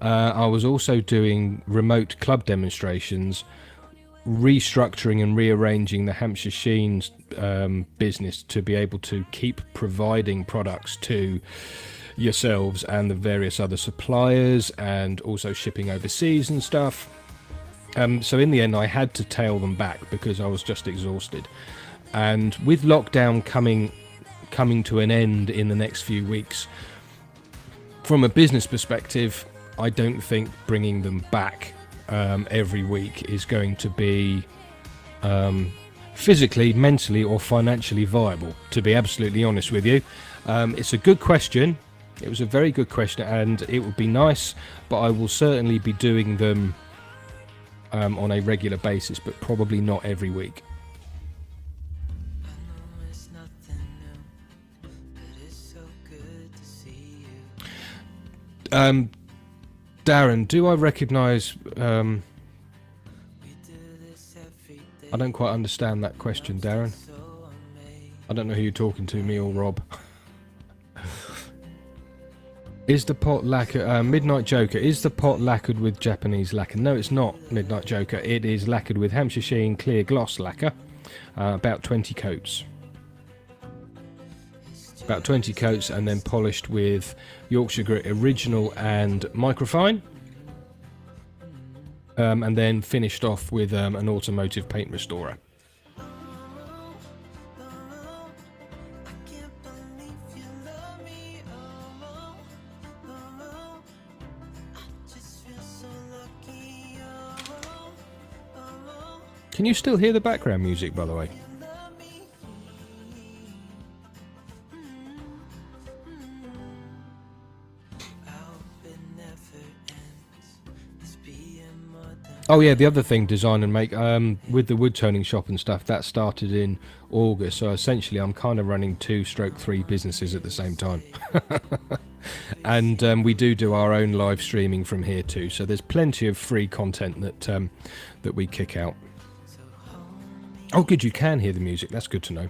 I was also doing remote club demonstrations, restructuring and rearranging the Hampshire Sheen's business to be able to keep providing products to yourselves and the various other suppliers, and also shipping overseas and stuff. So in the end I had to tail them back because I was just exhausted. And with lockdown coming to an end in the next few weeks, from a business perspective, I don't think bringing them back every week is going to be physically, mentally or financially viable, to be absolutely honest with you. It's a good question. It was a very good question, and it would be nice, but I will certainly be doing them on a regular basis, but probably not every week. Darren, do I recognise... I don't quite understand that question, Darren. I don't know who you're talking to, me or Rob. Is the pot lacquer... Midnight Joker, is the pot lacquered with Japanese lacquer? No, it's not, Midnight Joker. It is lacquered with Hampshire Sheen clear gloss lacquer. About 20 coats. About 20 coats, and then polished with Yorkshire Grit Original and Microfine. And then finished off with an automotive paint restorer. Can you still hear the background music, by the way? Oh yeah, the other thing, design and make, with the wood toning shop and stuff, that started in August, so essentially I'm kind of running 2/3 businesses at the same time. And we do our own live streaming from here too, so there's plenty of free content that we kick out. Oh good, you can hear the music, that's good to know.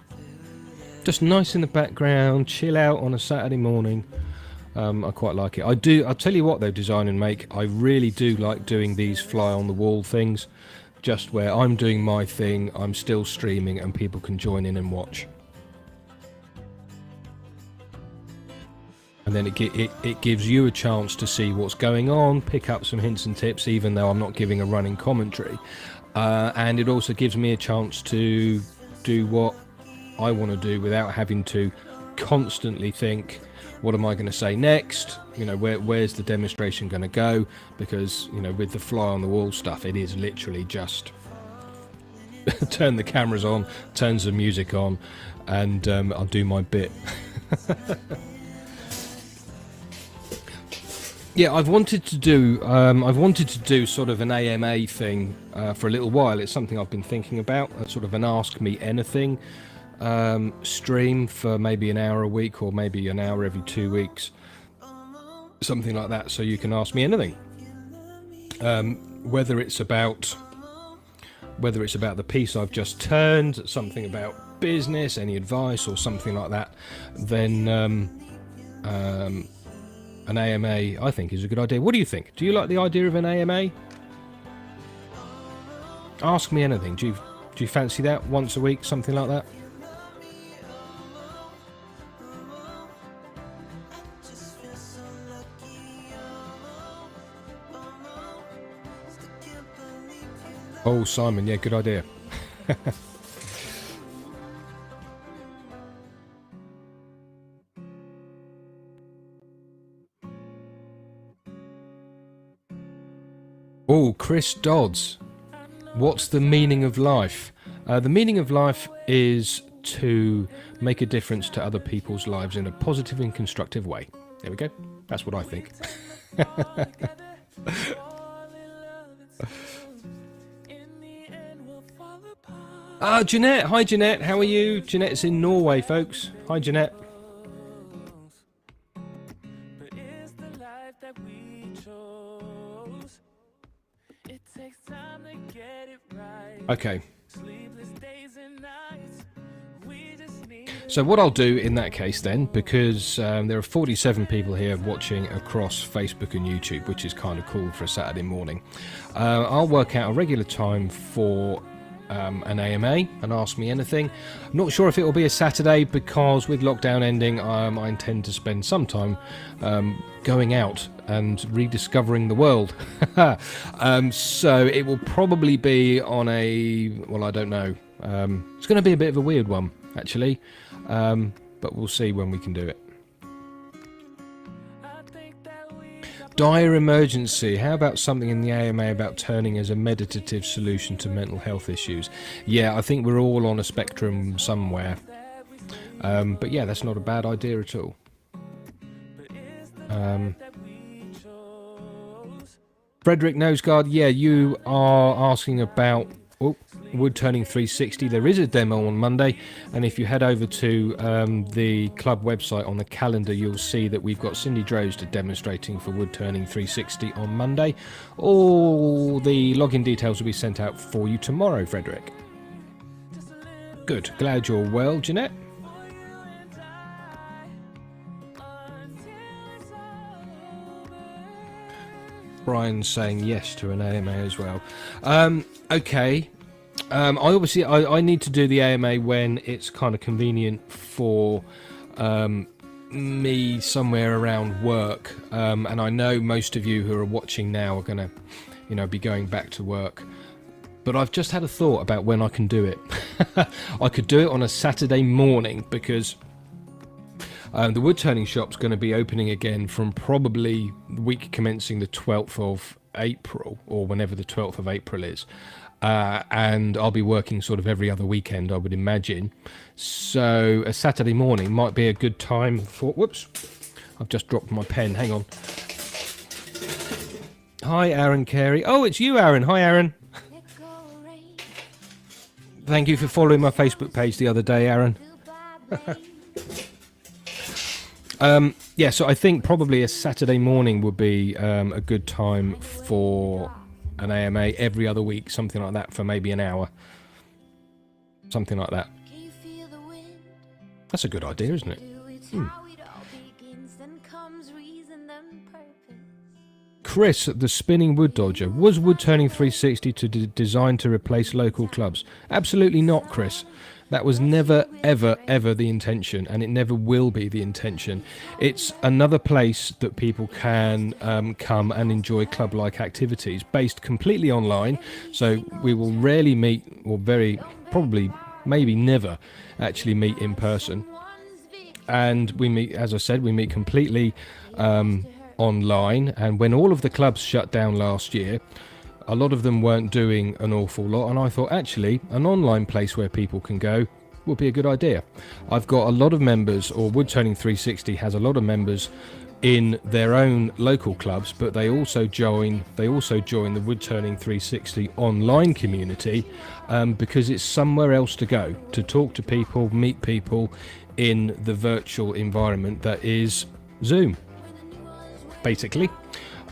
Just nice in the background, chill out on a Saturday morning. I quite like it. I'll tell you what though, design and make, I really do like doing these fly on the wall things, just where I'm doing my thing, I'm still streaming and people can join in and watch. And then it gives you a chance to see what's going on, pick up some hints and tips, even though I'm not giving a running commentary. And it also gives me a chance to do what I want to do without having to constantly think, what am I going to say next? You know, where's the demonstration going to go? Because, you know, with the fly on the wall stuff, it is literally just turn the cameras on, turns the music on, and I'll do my bit. Yeah, I've wanted to do sort of an AMA thing for a little while. It's something I've been thinking about, sort of an Ask Me Anything stream for maybe an hour a week, or maybe an hour every 2 weeks, something like that, so you can ask me anything, whether it's about the piece I've just turned, something about business, any advice or something like that. Then an AMA I think is a good idea. What do you think? Do you like the idea of an AMA? Ask me anything. Do you fancy that? Once a week, something like that? Oh, Simon, yeah, good idea. Oh, Chris Dodds. What's the meaning of life? The meaning of life is to make a difference to other people's lives in a positive and constructive way. There we go. That's what I think. Ah, Jeanette. Hi, Jeanette. How are you? Jeanette's in Norway, folks. Hi, Jeanette. Okay. So what I'll do in that case then, because there are 47 people here watching across Facebook and YouTube, which is kind of cool for a Saturday morning, I'll work out a regular time for an AMA and Ask Me Anything. I'm not sure if it will be a Saturday, because with lockdown ending, I intend to spend some time going out and rediscovering the world. So it will probably be on a, well, I don't know. It's going to be a bit of a weird one, actually, but we'll see when we can do it. Dire emergency. How about something in the AMA about turning as a meditative solution to mental health issues? Yeah, I think we're all on a spectrum somewhere. But yeah, that's not a bad idea at all. Frederick Noseguard, yeah, you are asking about wood turning 360. There is a demo on Monday, and if you head over to the club website on the calendar, you'll see that we've got Cindy Drozd demonstrating for wood turning 360 on Monday. All the login details will be sent out for you tomorrow, Frederick. Good, glad you're well, Jeanette. Brian's saying yes to an AMA as well. Okay. I need to do the AMA when it's kind of convenient for me somewhere around work. And I know most of you who are watching now are going to, be going back to work. But I've just had a thought about when I can do it. I could do it on a Saturday morning, because the wood turning shop's going to be opening again from probably the week commencing the 12th of April, or whenever the 12th of April is. And I'll be working sort of every other weekend, I would imagine. So a Saturday morning might be a good time for... Whoops, I've just dropped my pen. Hang on. Hi, Aaron Carey. Oh, it's you, Aaron. Hi, Aaron. Thank you for following my Facebook page the other day, Aaron. Yeah, so I think probably a Saturday morning would be a good time for an AMA every other week, something like that, for maybe an hour. Something like that. That's a good idea, isn't it? Chris, the spinning wood dodger. Was wood turning 360 designed to replace local clubs? Absolutely not, Chris. That was never, ever, ever the intention, and it never will be the intention. It's another place that people can come and enjoy club-like activities based completely online. So we will rarely meet, or very probably, maybe never actually meet in person. And we meet, as I said, we meet completely online. And when all of the clubs shut down last year, a lot of them weren't doing an awful lot, and I thought actually an online place where people can go would be a good idea. I've got a lot of members, or Wood Turning 360 has a lot of members in their own local clubs, but they also join the Wood Turning 360 online community because it's somewhere else to go to talk to people, meet people in the virtual environment that is Zoom, basically.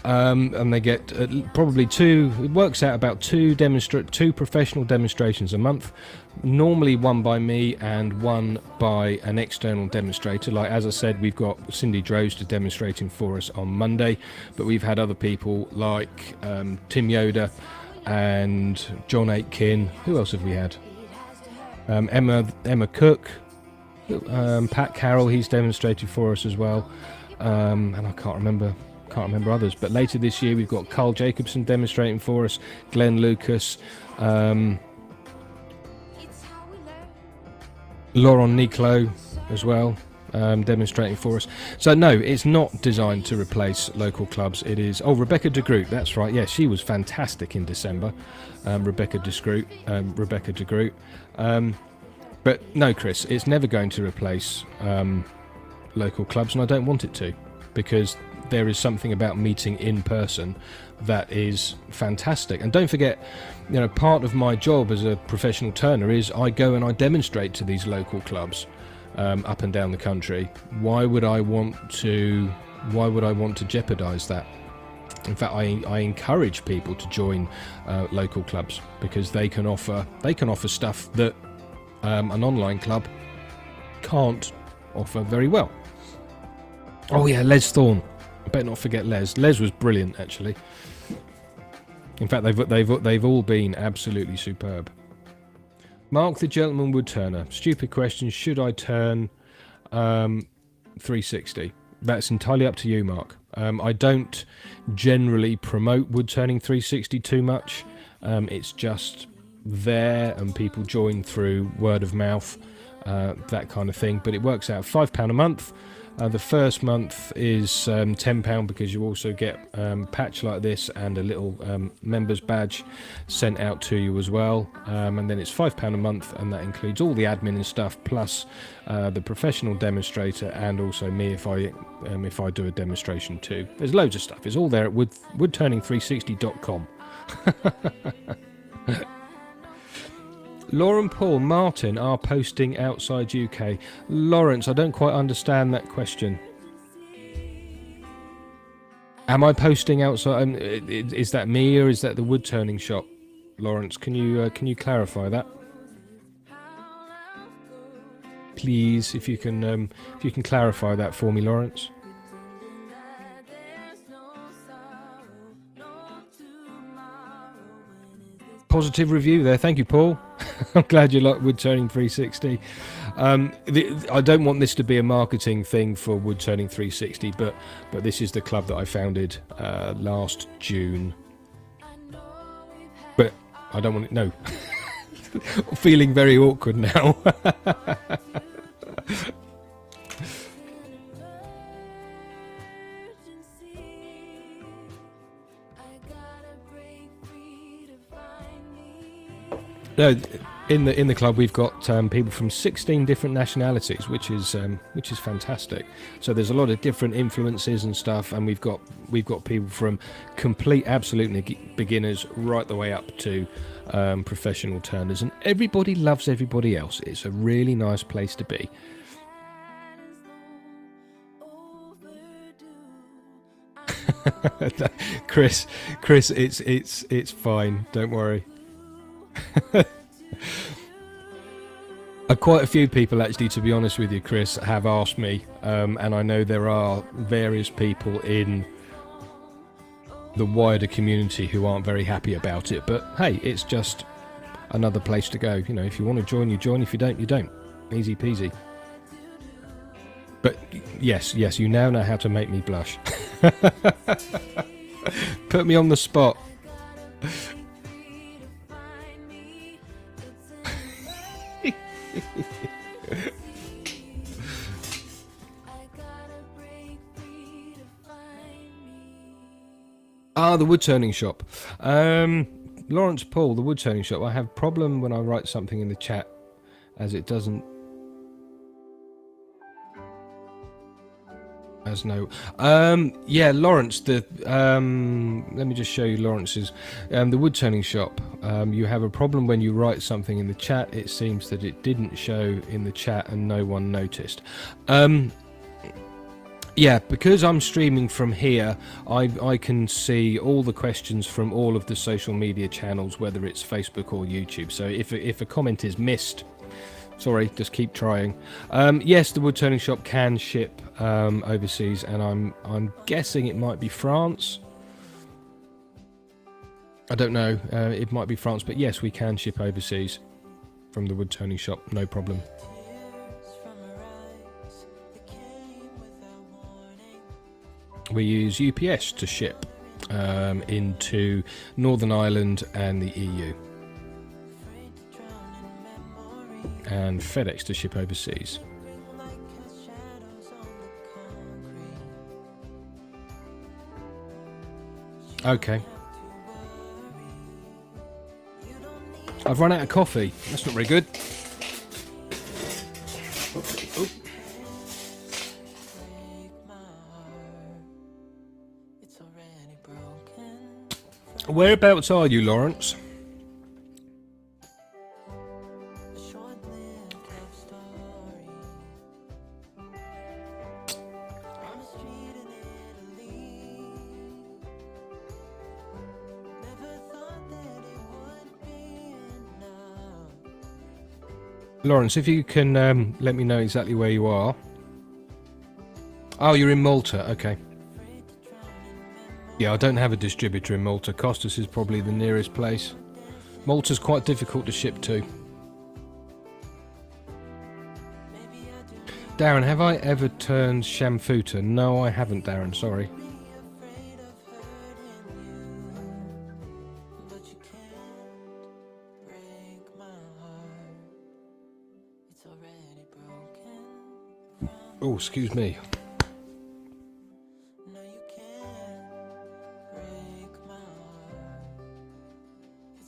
And they get probably it works out about two professional demonstrations a month, normally one by me and one by an external demonstrator. Like, as I said, we've got Cindy Drozd demonstrating for us on Monday, but we've had other people like Tim Yoder and John Aitken. Who else have we had? Emma Cook, Pat Carroll, he's demonstrated for us as well, and I can't remember others, but later this year we've got Carl Jacobson demonstrating for us, Glenn Lucas, Laurent Niclot as well, demonstrating for us. So no, it's not designed to replace local clubs. It is... Oh, Rebecca de Groot, that's right. Yeah, she was fantastic in December. Rebecca de Groot. But no, Chris, it's never going to replace local clubs, and I don't want it to, because there is something about meeting in person that is fantastic. And don't forget, part of my job as a professional turner is I go and I demonstrate to these local clubs up and down the country. Why would I want to jeopardize that? In fact, I encourage people to join local clubs, because they can offer stuff that an online club can't offer very well. Oh yeah, Les Thorne. I better not forget Les. Les was brilliant, actually. In fact, they've all been absolutely superb. Mark the Gentleman Wood Turner. Stupid question. Should I turn 360? That's entirely up to you, Mark. I don't generally promote wood turning 360 too much. It's just there, and people join through word of mouth, that kind of thing. But it works out £5 a month. The first month is £10 because you also get a patch like this and a little members badge sent out to you as well. And then it's £5 a month, and that includes all the admin and stuff, plus the professional demonstrator, and also me if I do a demonstration too. There's loads of stuff. It's all there at woodturning360.com. Lauren Paul Martin are posting outside UK. Lawrence, I don't quite understand that question. Am I posting outside? Is that me, or is that the wood turning shop? Lawrence, can you clarify that, please? If you can clarify that for me, Lawrence. Positive review there. Thank you, Paul. I'm glad you like Wood Turning 360. I don't want this to be a marketing thing for Wood Turning 360, but this is the club that I founded last June. But I don't want it. No. Feeling very awkward now. No, in the club we've got people from 16 different nationalities, which is fantastic. So there's a lot of different influences and stuff, and we've got people from complete absolute beginners right the way up to professional turners, and everybody loves everybody else. It's a really nice place to be. Chris, it's fine. Don't worry. Quite a few people, actually, to be honest with you, Chris, have asked me, and I know there are various people in the wider community who aren't very happy about it. But hey, it's just another place to go. You know, if you want to join, you join. If you don't, you don't. Easy peasy. But yes, you now know how to make me blush. Put me on the spot. The wood turning shop. Lawrence Paul, the wood turning shop. I have a problem when I write something in the chat, as it doesn't. As no. Yeah, Lawrence. Let me just show you Lawrence's. The wood turning shop. You have a problem when you write something in the chat. It seems that it didn't show in the chat and no one noticed. Yeah, because I'm streaming from here, I can see all the questions from all of the social media channels, whether it's Facebook or YouTube. So if a comment is missed, sorry, just keep trying. Yes, the wood turning shop can ship overseas, and I'm guessing it might be France. I don't know. It might be France, but yes, we can ship overseas from the wood turning shop, no problem. We use UPS to ship into Northern Ireland and the EU, and FedEx to ship overseas. Okay. I've run out of coffee. That's not very good. Oh. Whereabouts are you, Lawrence? Lawrence, if you can let me know exactly where you are. Oh, you're in Malta. Okay. Yeah, I don't have a distributor in Malta. Costas is probably the nearest place. Malta's quite difficult to ship to. Darren, have I ever turned Shamfuta? No, I haven't, Darren. Sorry. Oh, excuse me.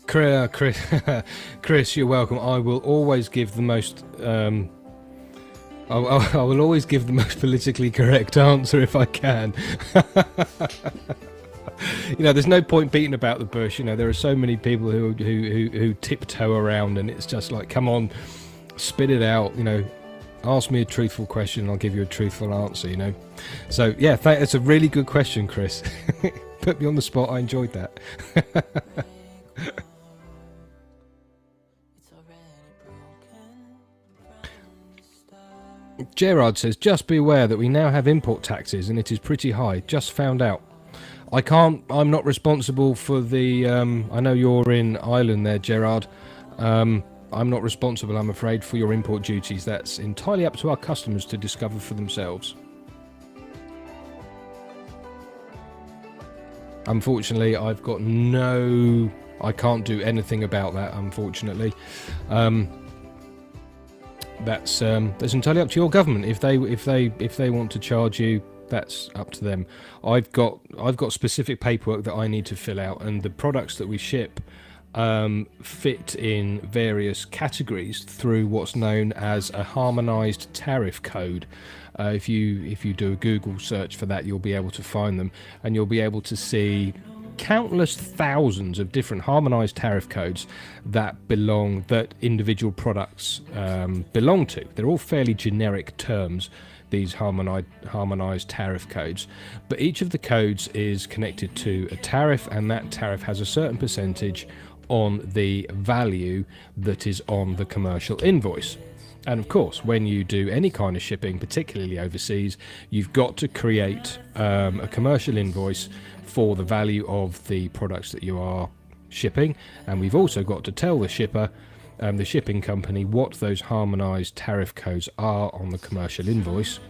Chris, you're welcome. I will always give the most. I will always give the most politically correct answer if I can. You know, there's no point beating about the bush. You know, there are so many people who tiptoe around, and it's just like, come on, spit it out. You know, ask me a truthful question, and I'll give you a truthful answer. You know, so yeah, that's a really good question, Chris. Put me on the spot. I enjoyed that. Gerard says, just be aware that we now have import taxes and it is pretty high. Just found out. I'm not responsible for the, I know you're in Ireland there, Gerard. I'm not responsible, I'm afraid, for your import duties. That's entirely up to our customers to discover for themselves. Unfortunately, I can't do anything about that, unfortunately. That's entirely up to your government. If they want to charge you, that's up to them. I've got specific paperwork that I need to fill out, and the products that we ship fit in various categories through what's known as a harmonized tariff code. If you do a Google search for that, you'll be able to find them, and you'll be able to see countless thousands of different harmonized tariff codes that individual products belong to. They're all fairly generic terms, these harmonized tariff codes, but each of the codes is connected to a tariff, and that tariff has a certain percentage on the value that is on the commercial invoice. And of course, when you do any kind of shipping, particularly overseas, you've got to create a commercial invoice for the value of the products that you are shipping, and we've also got to tell the shipper, the shipping company, what those harmonized tariff codes are on the commercial invoice,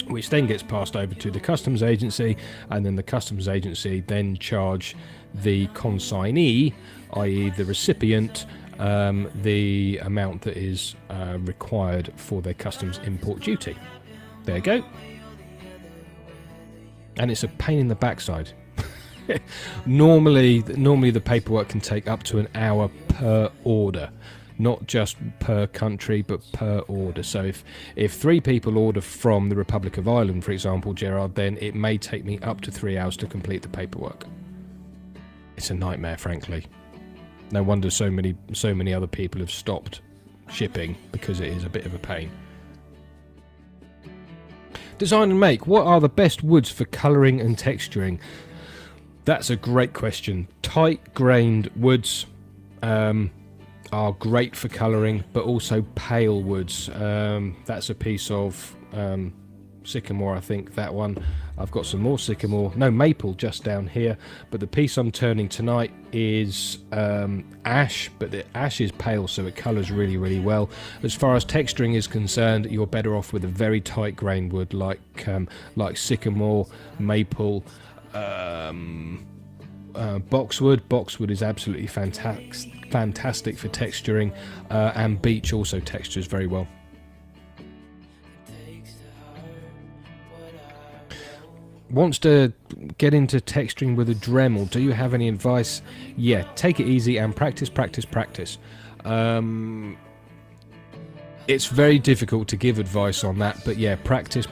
which then gets passed over to the customs agency, and then the customs agency then charge the consignee, i.e. the recipient, the amount that is required for their customs import duty. There you go. And it's a pain in the backside. Normally the paperwork can take up to an hour per order, not just per country but per order. So if 3 people order from the Republic of Ireland, for example, Gerard, then it may take me up to 3 hours to complete the paperwork. It's a nightmare, frankly. No wonder so many other people have stopped shipping, because it is a bit of a pain. Design and make. What are the best woods for colouring and texturing? That's a great question. Tight-grained woods are great for colouring, but also pale woods. That's a piece of sycamore, I think, that one. I've got some more sycamore. No, maple just down here. But the piece I'm turning tonight is ash, but the ash is pale, so it colours really, really well. As far as texturing is concerned, you're better off with a very tight grain wood like sycamore, maple, boxwood. Boxwood is absolutely fantastic for texturing, and beech also textures very well. Wants to get into texturing with a Dremel. Do you have any advice? Yeah, take it easy and practice. It's very difficult to give advice on that, but yeah, practice.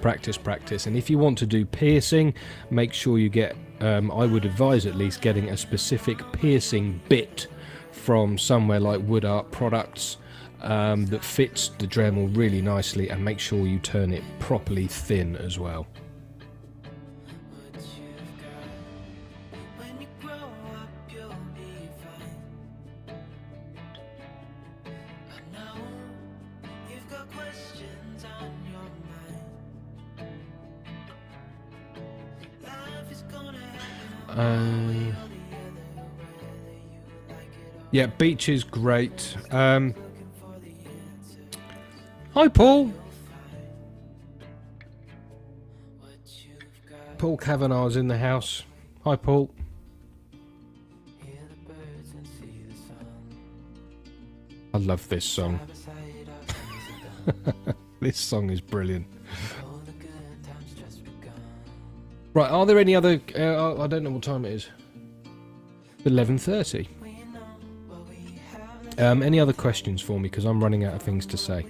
And if you want to do piercing, make sure you get, I would advise at least getting a specific piercing bit from somewhere like Wood Art Products that fits the Dremel really nicely, and make sure you turn it properly thin as well. Yeah, beach is great. Hi, Paul. Paul Kavanagh's in the house. Hi, Paul. I love this song. This song is brilliant. Right, are there any other... I don't know what time it is. 11:30. Any other questions for me? Because I'm running out of things to say.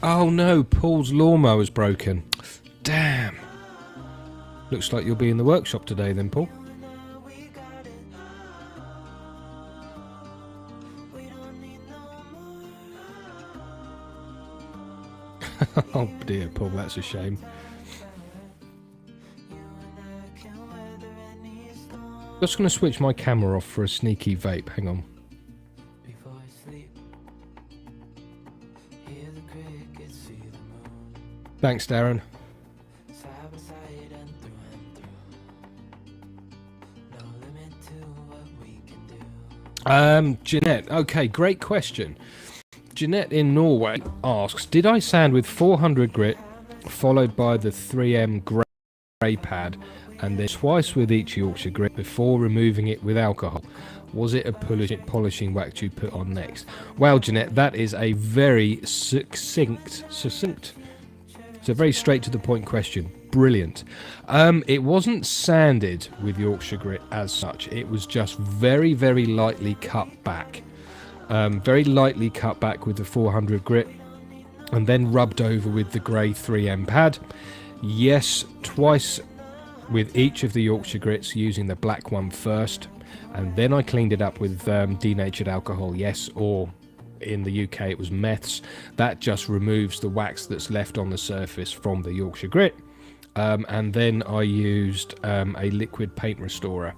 Oh no, Paul's lawnmower's broken. Damn. Looks like you'll be in the workshop today then, Paul. Oh dear, Paul, that's a shame. Just going to switch my camera off for a sneaky vape. Hang on. Thanks, Darren. Jeanette. Okay, great question. Jeanette in Norway asks, did I sand with 400 grit, followed by the 3M grey pad, and then twice with each Yorkshire grit before removing it with alcohol? Was it a polishing wax you put on next? Well, Jeanette, that is a very succinct. It's a very straight to the point question. Brilliant. It wasn't sanded with Yorkshire grit as such. It was just very, very lightly cut back. Very lightly cut back with the 400 grit, and then rubbed over with the grey 3M pad. Yes, twice with each of the Yorkshire grits, using the black one first, and then I cleaned it up with denatured alcohol. Yes, or in the UK it was meths. That just removes the wax that's left on the surface from the Yorkshire grit. And then I used a liquid paint restorer,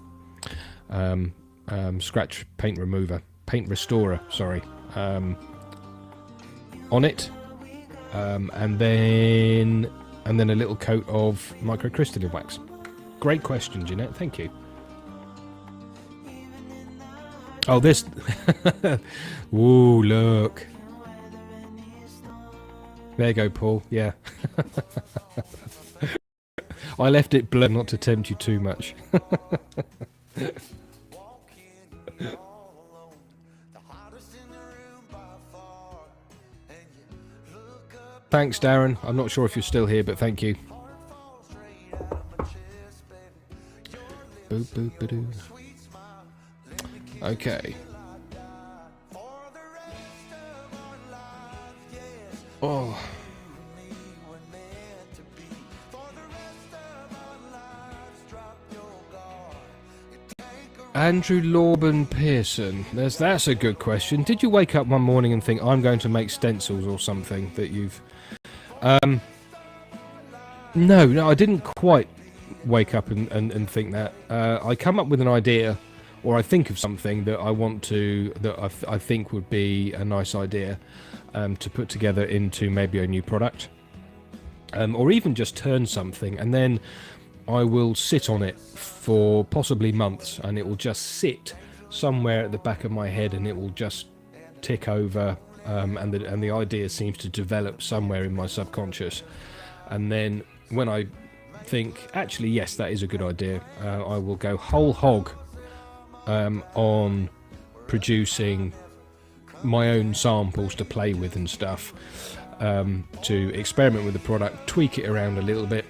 scratch paint restorer, sorry, on it, and then a little coat of microcrystalline wax. Great question, Jeanette. Thank you. Oh, this. Ooh, look. There you go, Paul. Yeah. I left it blurred not to tempt you too much. Thanks, Darren. I'm not sure if you're still here, but thank you. Boop, boop, ba-doo. Okay. Oh. Andrew Lorban Pearson. That's a good question. Did you wake up one morning and think, I'm going to make stencils or something that you've... No, I didn't quite wake up and think that. I come up with an idea, or I think of something that I want to, that I think would be a nice idea to put together into maybe a new product, or even just turn something, and then I will sit on it for possibly months, and it will just sit somewhere at the back of my head, and it will just tick over, and the idea seems to develop somewhere in my subconscious, and then when I think, actually, yes, that is a good idea, I will go whole hog on producing my own samples to play with and stuff, to experiment with the product, tweak it around a little bit,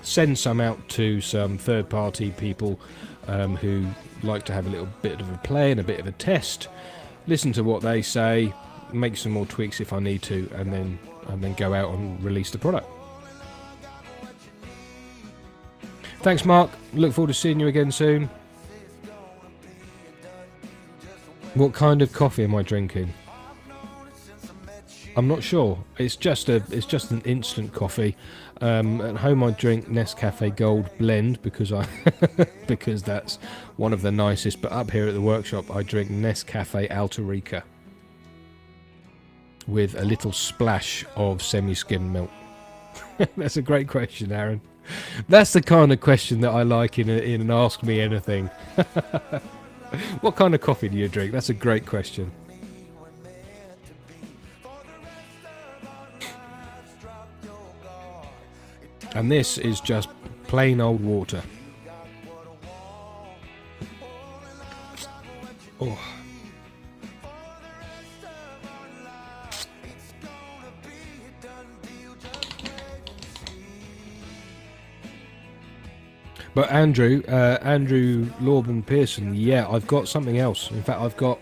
send some out to some third-party people who like to have a little bit of a play and a bit of a test, listen to what they say, make some more tweaks if I need to, and then go out and release the product. Thanks, Mark. Look forward to seeing you again soon. What kind of coffee am I drinking? I'm not sure. It's just an instant coffee. At home I drink Nescafe Gold Blend because because that's one of the nicest. But up here at the workshop I drink Nescafe Alta Rica with a little splash of semi-skimmed milk. That's a great question, Aaron. That's the kind of question that I like in an Ask Me Anything. What kind of coffee do you drink? That's a great question. And this is just plain old water. Oh. But Andrew Lorben Pearson, yeah, I've got something else. In fact, I've got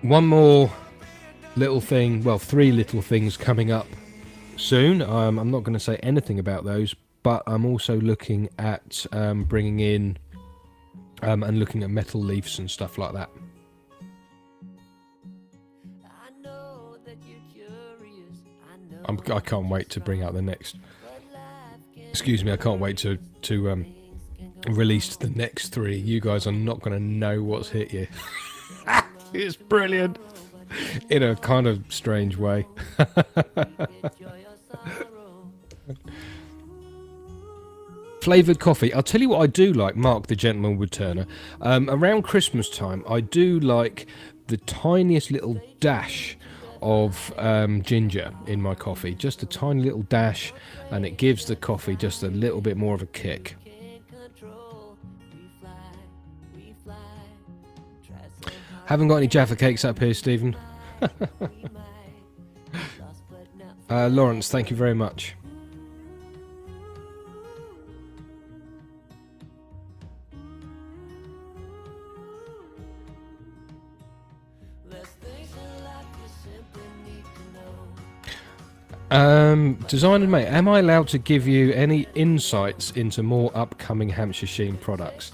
one more little thing, well, 3 little things coming up soon. I'm not going to say anything about those, but I'm also looking at bringing in and looking at metal leaves and stuff like that. I can't wait to bring out the next. Excuse me, I can't wait to release the next 3. You guys are not going to know what's hit you. It's brilliant in a kind of strange way. Flavoured coffee. I'll tell you what I do like, Mark the Gentleman Wood Turner. Around Christmas time, I do like the tiniest little dash of ginger in my coffee. Just a tiny little dash, and it gives the coffee just a little bit more of a kick. Haven't got any Jaffa cakes up here, Stephen. Lawrence, thank you very much. Design and Mate, am I allowed to give you any insights into more upcoming Hampshire Sheen products?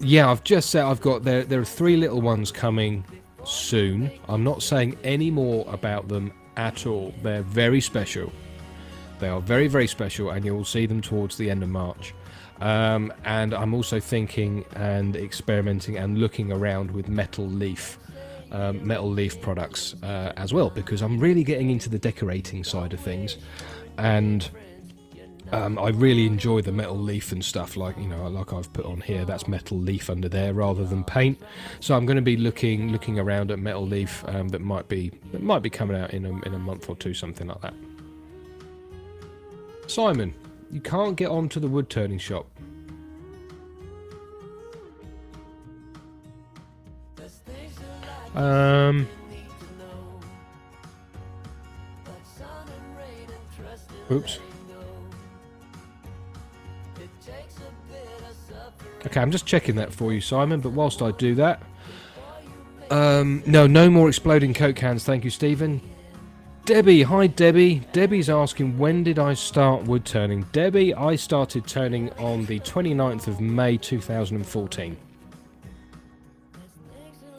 Yeah, I've just said I've got there are 3 little ones coming soon. I'm not saying any more about them at all. They're very special. They are very, very special, and you'll see them towards the end of March. And I'm also thinking and experimenting and looking around with metal leaf products as well, because I'm really getting into the decorating side of things, and I really enjoy the metal leaf and stuff, like, you know, like I've put on here, that's metal leaf under there rather than paint. So I'm going to be looking around at metal leaf that might be coming out in a month or 2, something like that. Simon, you can't get onto the wood turning shop. Oops. Okay, I'm just checking that for you, Simon, but whilst I do that, no more exploding Coke cans, thank you, Stephen. Debbie, hi Debbie. Debbie's asking, when did I start wood turning? Debbie, I started turning on the 29th of May 2014.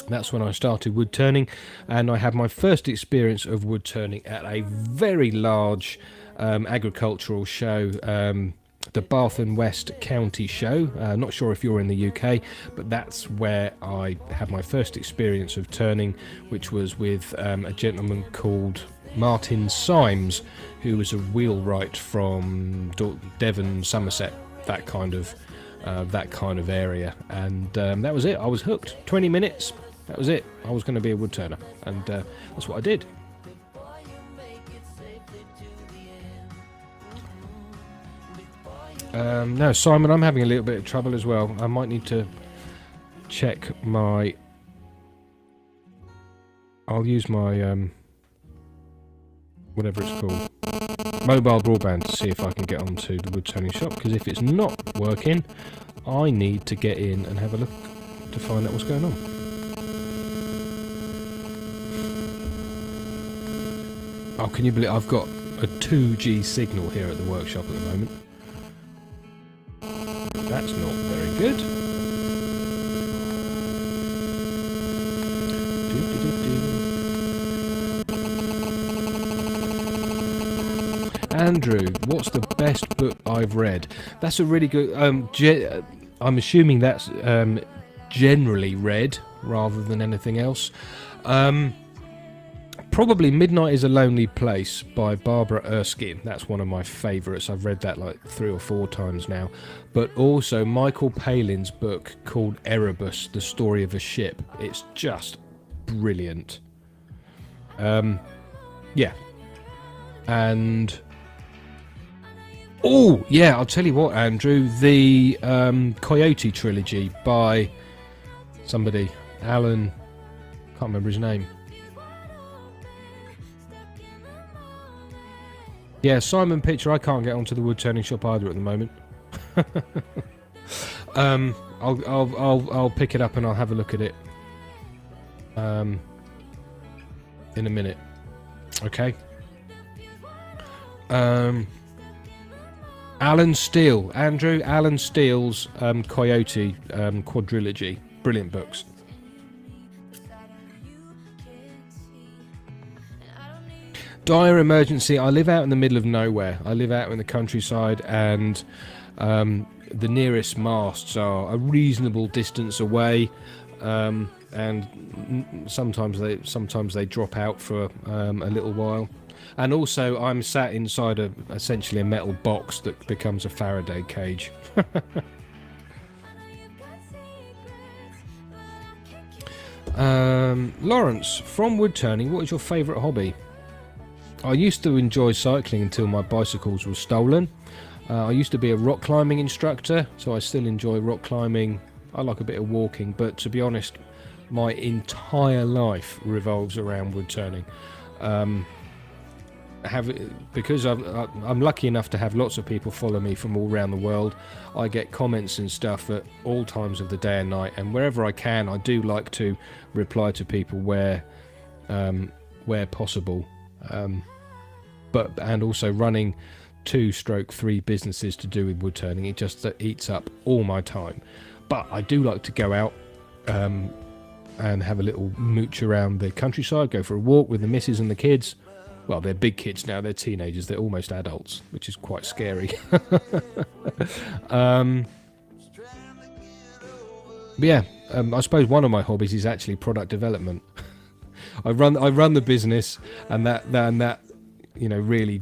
That's when I started wood turning, and I had my first experience of wood turning at a very large agricultural show, the Bath and West County Show. Not sure if you're in the UK, but that's where I had my first experience of turning, which was with a gentleman called Martin Symes, who was a wheelwright from Devon, Somerset, that kind of area, and that was it. I was hooked. 20 minutes. That was it. I was going to be a wood turner, and that's what I did. No, Simon, I'm having a little bit of trouble as well. I might need to check my... I'll use my... whatever it's called. Mobile broadband to see if I can get onto the wood turning shop, because if it's not working, I need to get in and have a look to find out what's going on. Oh, can you believe I've got a 2G signal here at the workshop at the moment? That's not very good. Andrew, what's the best book I've read? That's a really good. I'm assuming that's generally read rather than anything else. Probably Midnight is a Lonely Place by Barbara Erskine. That's one of my favourites. I've read that like 3 or 4 times now. But also Michael Palin's book called Erebus, The Story of a Ship. It's just brilliant. Yeah. And oh yeah, I'll tell you what, Andrew, the Coyote trilogy by somebody, Alan, can't remember his name. Yeah, Simon Pitcher. I can't get onto the wood turning shop either at the moment. I'll pick it up and I'll have a look at it in a minute. Okay. Alan Steele, Andrew. Alan Steele's Coyote quadrilogy. Brilliant books. Dire emergency. I live out in the middle of nowhere. I live out in the countryside, and the nearest masts are a reasonable distance away, and sometimes they drop out for a little while. And also, I'm sat inside essentially a metal box that becomes a Faraday cage. Lawrence, from wood turning, what is your favourite hobby? I used to enjoy cycling until my bicycles were stolen. I used to be a rock climbing instructor, so I still enjoy rock climbing. I like a bit of walking, but to be honest, my entire life revolves around wood turning. Because I'm lucky enough to have lots of people follow me from all around the world. I get comments and stuff at all times of the day and night, and wherever I can, I do like to reply to people where possible. And also running 2/3 businesses to do with wood turning, it just eats up all my time. But I do like to go out and have a little mooch around the countryside, go for a walk with the missus and the kids. Well, they're big kids now, they're teenagers, they're almost adults, which is quite scary. Yeah, I suppose one of my hobbies is actually product development. I run the business, and that really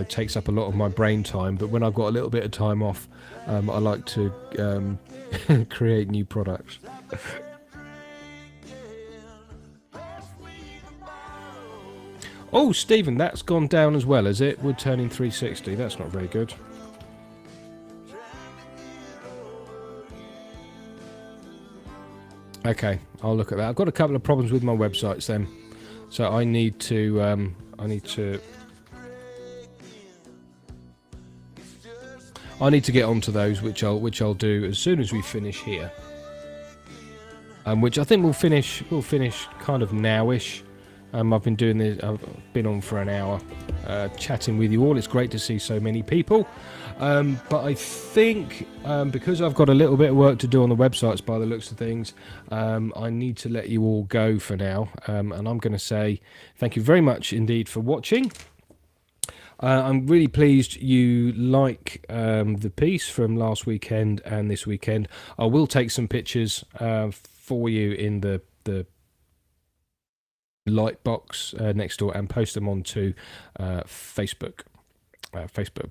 takes up a lot of my brain time. But when I've got a little bit of time off, I like to create new products. Oh, Stephen, that's gone down as well, is it? Wood turning 360. That's not very good. Okay, I'll look at that. I've got a couple of problems with my websites then, so I need to get onto those, which I'll do as soon as we finish here. Which I think we'll finish kind of nowish. I've been doing this. I've been on for an hour, chatting with you all. It's great to see so many people. But I think because I've got a little bit of work to do on the websites by the looks of things, I need to let you all go for now. And I'm going to say thank you very much indeed for watching. I'm really pleased you like the piece from last weekend and this weekend. I will take some pictures for you in the light box next door and post them onto Facebook,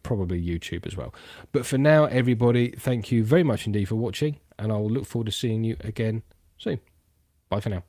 probably YouTube as well. But for now, everybody, thank you very much indeed for watching, and I will look forward to seeing you again soon. Bye for now.